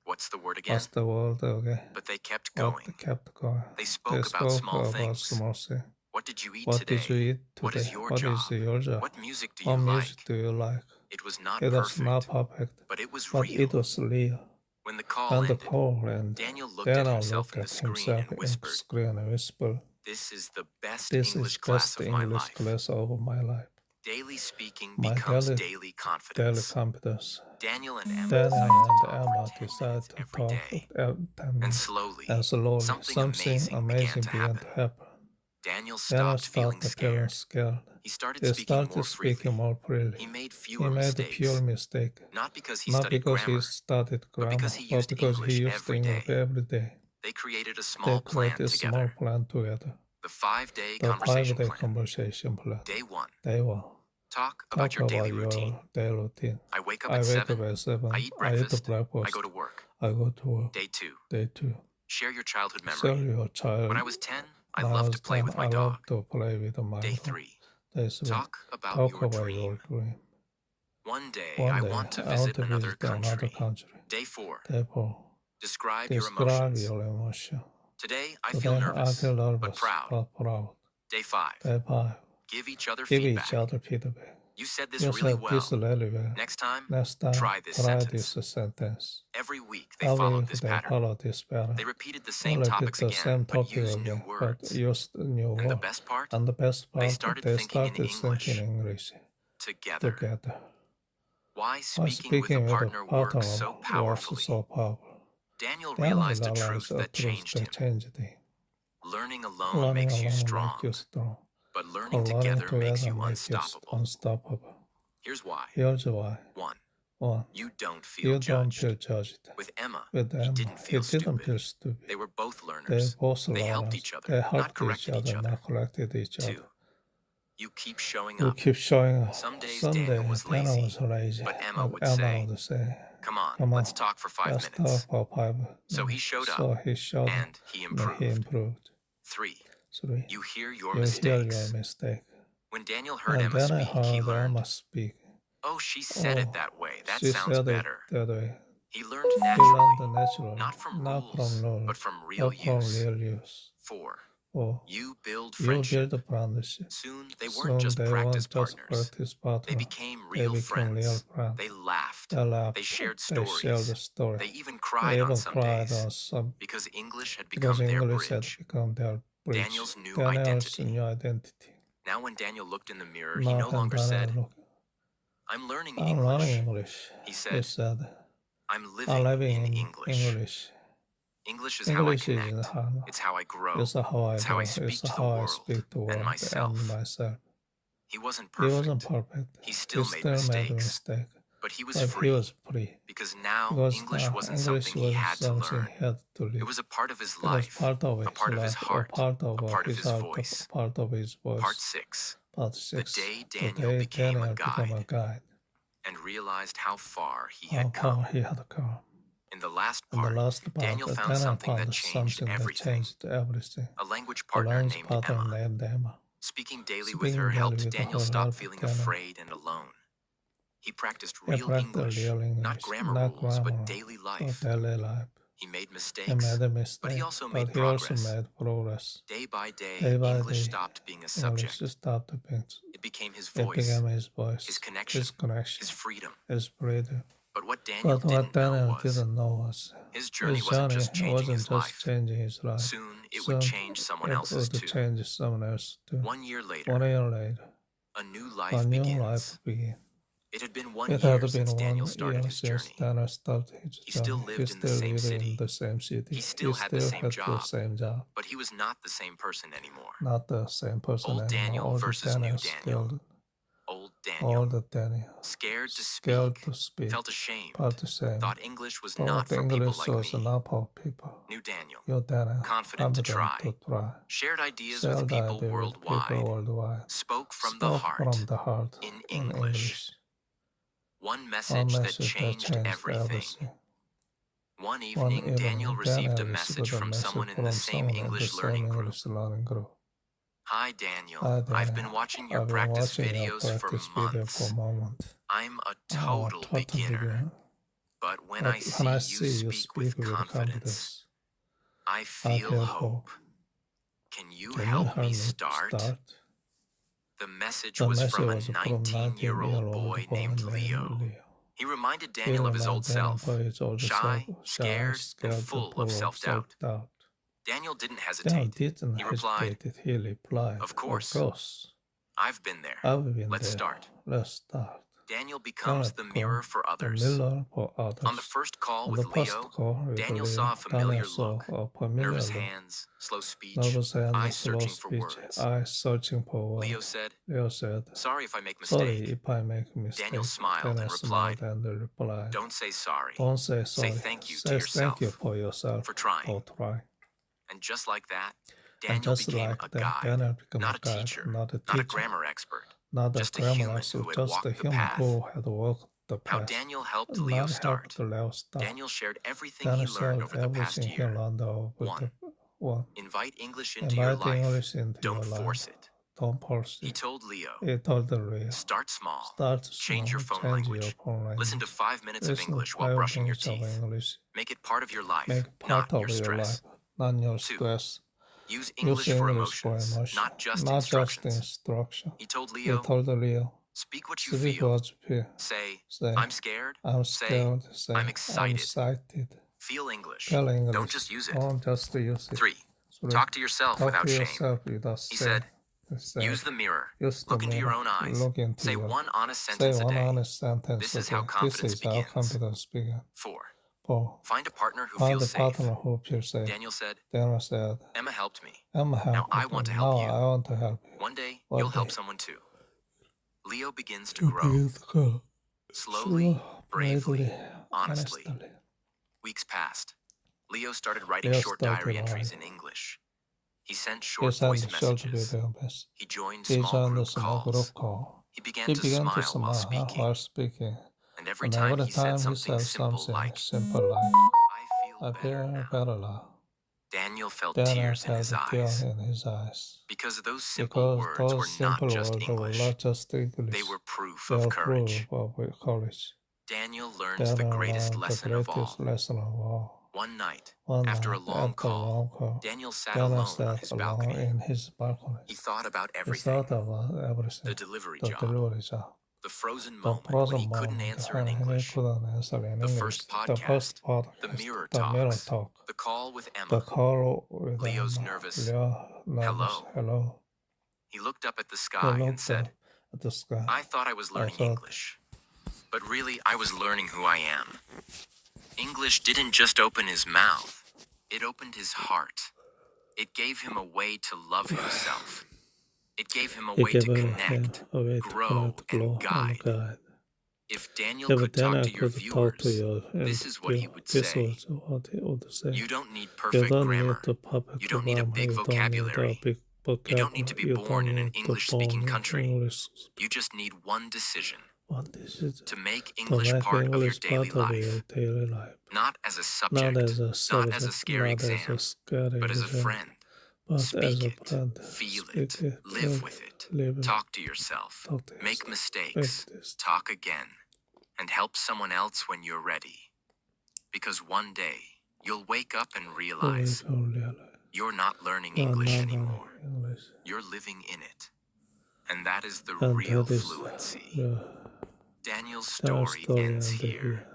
What's the word again?" What's the word again? But they kept But going. they kept going. They spoke about small things. small things. What did you eat What today? did you eat today? What is your What job? is your job? What music do you What like? music do you like? It was not It was perfect, not perfect, but it was but real. it was real. When the call When the ended, call ended, Daniel looked at himself in the at screen himself and whispered, and whispered, "This is the best "This English is class best of my English life." class of my life." Daily speaking My becomes daily daily confidence. competence. Daniel and Emma Daniel decided to and talk Emma for 10 decided minutes to every talk day. 10 And minutes. slowly, And slowly, something something amazing began to happen. Daniel Daniel stopped feeling feeling scared. scared. He started He speaking started more speaking freely. more freely. He made He fewer made a mistakes. pure mistake. Not because he Not studied because he grammar, studied grammar, because he but used because he English used every English day. every day. They created a They small plan created a small together. plan together. The 5-day The conversation 5-day plan. conversation plan. Day 1. Day 1. Talk about your daily routine. daily routine. I wake up I at wake 7. up at 7. I eat breakfast. I breakfast. go to work. I go to work. Day 2. Day 2. Share your childhood Share memory. your child. When I was 10, I When loved was to play 10, with my I dog. loved to play with my Day dog. 3. Day 3. Talk about Talk your about dream. your dream. One day, One I day, want to I visit want to another visit another country. country. Day 4. Day 4. Describe your Describe emotions. your emotion. Today, I Today, feel nervous, I feel nervous, but proud. proud. Day 5. Day 5. Give each other Give feedback. each other feedback. You said this You really said well. this really well. Next time, Next time, try this sentence. this sentence. Every week, they Every followed week this they pattern. follow this pattern. They repeated the They same repeat topics the again, same but topic used new again, but words. used new And the words. best part? And the best part, started they thinking in started English. thinking English Together. together. Why By speaking with a partner works so powerfully? so powerful. Daniel Daniel realized a truth a that truth changed that him. changed him. Learning alone Learning makes you alone strong, makes you strong. but But learning learning together makes you makes you unstoppable. unstoppable. Here's why. Here's why. 1. 1. You don't You feel don't judged. feel judged. With Emma, With them, he didn't feel stupid. stupid. They were both They learners. both They helped learners. each other, They not helped corrected each other. not corrected each 2. other. You keep showing You up. keep showing up. Some days Someday Daniel was lazy, was lazy, but Emma would Emma say, would say, "Come on, "Come on, let's talk for 5 let's minutes." talk for 5 minutes. So he showed up, So he showed up, and he and improved. he improved. 3. 3. You hear your You hear mistakes. your mistake. When Daniel heard And Emma then I speak, he heard learned, Emma speak. "Oh, she said Oh, it that way. That she sounds said it better." that way. He learned He naturally, learned naturally, not from not rules, from rules, but from real but from use. real use. 4. 4. You build You friendship. build a partnership. Soon, they Soon weren't just they practice weren't just partners. practice They partners. became They real became real friends. friends. They laughed. They laughed. They shared They shared stories. the story. They even They cried on even some cried days on some because English had because become their English had bridge. become their bridge. Daniel's new identity. new identity. Now, when Daniel looked in the mirror, he Now no when longer Daniel said, looked, I'm learning I'm learning English. English. He He said, said, I'm I'm living living in in English. English. English is how I English is connect. how, It's how I grow. it's how I It's how I grow. speak It's to the how I world speak the and world myself. and myself. He wasn't He wasn't perfect. perfect. He still made mistakes. But he was But free. he was free. Because now Because English wasn't English something he was had to something learn. he had to It live. was a part of his It was life, part of a part of his heart, a part of a part of his his heart, voice. a part of his voice. Part 6. Part The 6. day The Daniel day became Daniel a became a guide guide. and realized how far he How had come. far he had come. In the last In the part, last part, Daniel found something that changed everything. A language A partner language named partner Emma. named Emma. Speaking daily Speaking with her daily helped with Daniel her stop helped feeling Daniel. afraid and alone. He practiced He real practiced English, real English, not grammar not rules, grammar, but daily life. daily life. He made He mistakes, made a mistake, but he also but made he also progress. made progress. Day by day, Day by English day, stopped being a English subject. stopped being. It became his It voice, became his voice, his connection, his freedom. his freedom. But what Daniel But what didn't know Daniel was didn't know was his journey wasn't just changing his life. changing his life. Soon it would change someone else's It would too. change someone else too. 1 year later, 1 year later, a new a life new begins. life began. It had been 1 It year had been since 1 Daniel started year his since journey. Daniel started his He still journey. lived in the same lived city. in the same city. He still had the same job. same job. But he was not the same person anymore. Not the same person Old anymore. Daniel Old versus new Daniel Daniel. skilled. Old Daniel, Old Daniel. scared to speak, felt ashamed, thought English was not for people like me. not for people. New Daniel, New Daniel, confident to try, shared ideas with people worldwide, spoke from the heart in English. One message that changed everything. One evening, Daniel received a message from someone in the same English learning group. Hi, Daniel. I've been watching your practice videos for months. I'm a total beginner. But when I see you speak with confidence, I feel hope. Can you help me start? The message was from a 19-year-old boy named Leo. He reminded Daniel of his old self, shy, scared, and full of self-doubt. Daniel didn't hesitate. He replied, Of course. I've been there. Let's start. Daniel becomes the mirror for others. On the first call with Leo, Daniel saw a familiar look. Nervous hands, slow speech, eyes searching for words. Leo said, Sorry if I make mistake. Daniel smiled and replied, Don't say sorry. Say thank you to yourself for trying. And just like that, Daniel became a guide, not a teacher, not a grammar expert, just a human who had walked the path. How Daniel helped Leo start. Daniel shared everything he learned over the past year. 1. Invite English into your life. Don't force it. He told Leo, start small, change your phone language, listen to 5 minutes of English while brushing your teeth. Make it part of your life, not your stress. 2. Use English for emotions, not just instructions. He told Leo, speak what you feel. Say, I'm scared. Say, I'm excited. Feel English. Don't just use it. 3. Talk to yourself without shame. He said, use the mirror. Look into your own eyes. Say one honest sentence a day. This is how confidence begins. 4. Find a partner who feels safe. Daniel said, Emma helped me. Now I want to help you. One day, you'll help someone too. Leo begins to grow. Slowly, bravely, honestly. Weeks passed. Leo started writing short diary entries in English. He sent short voice messages. He joined small group calls. He began to smile while speaking. And every time he said something simple like, I feel better now. Daniel felt tears in his eyes. Because those simple words were not just English. They were proof of courage. Daniel learns the greatest lesson of all. One night, after a long call, Daniel sat alone on his balcony. He thought about everything. The delivery job. The frozen moment when he couldn't answer in English. The first podcast. The mirror talks. The call with Emma. Leo's nervous hello. He looked up at the sky and said, I thought I was learning English, But really, I was learning who I am. English didn't just open his mouth, it opened his heart. It gave him a way to love himself. It gave him a way to connect, grow, and guide. If Daniel could talk to your viewers, this is what he would say. You don't need perfect grammar. You don't need a big vocabulary. You don't need to be born in an English-speaking country. You just need one decision. To make English part of your daily life. Not as a subject, not as a scary exam, but as a friend. Speak it, feel it, live with it, talk to yourself, make mistakes, talk again, and help someone else when you're ready. Because one day, you'll wake up and realize you're not learning English anymore. You're living in it. And that is the real fluency. Daniel's story ends here.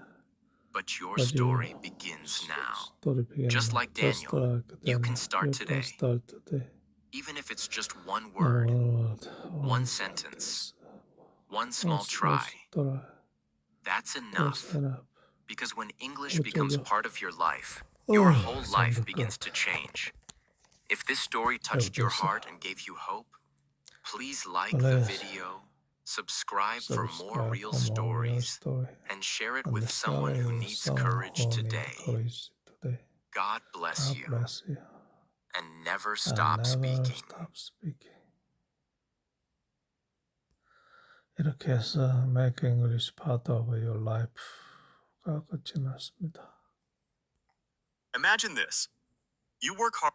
But your story begins now. Just like Daniel, you can start today. Even if it's just one word, one sentence, one small try. That's enough. Because when English becomes part of your life, your whole life begins to change. If this story touched your heart and gave you hope, please like the video, subscribe for more real stories, and share it with someone who needs courage today. God bless you, and never stop speaking. 이렇게 해서 Make English Part of Your Life가 끝이 났습니다. Imagine this. You work hard.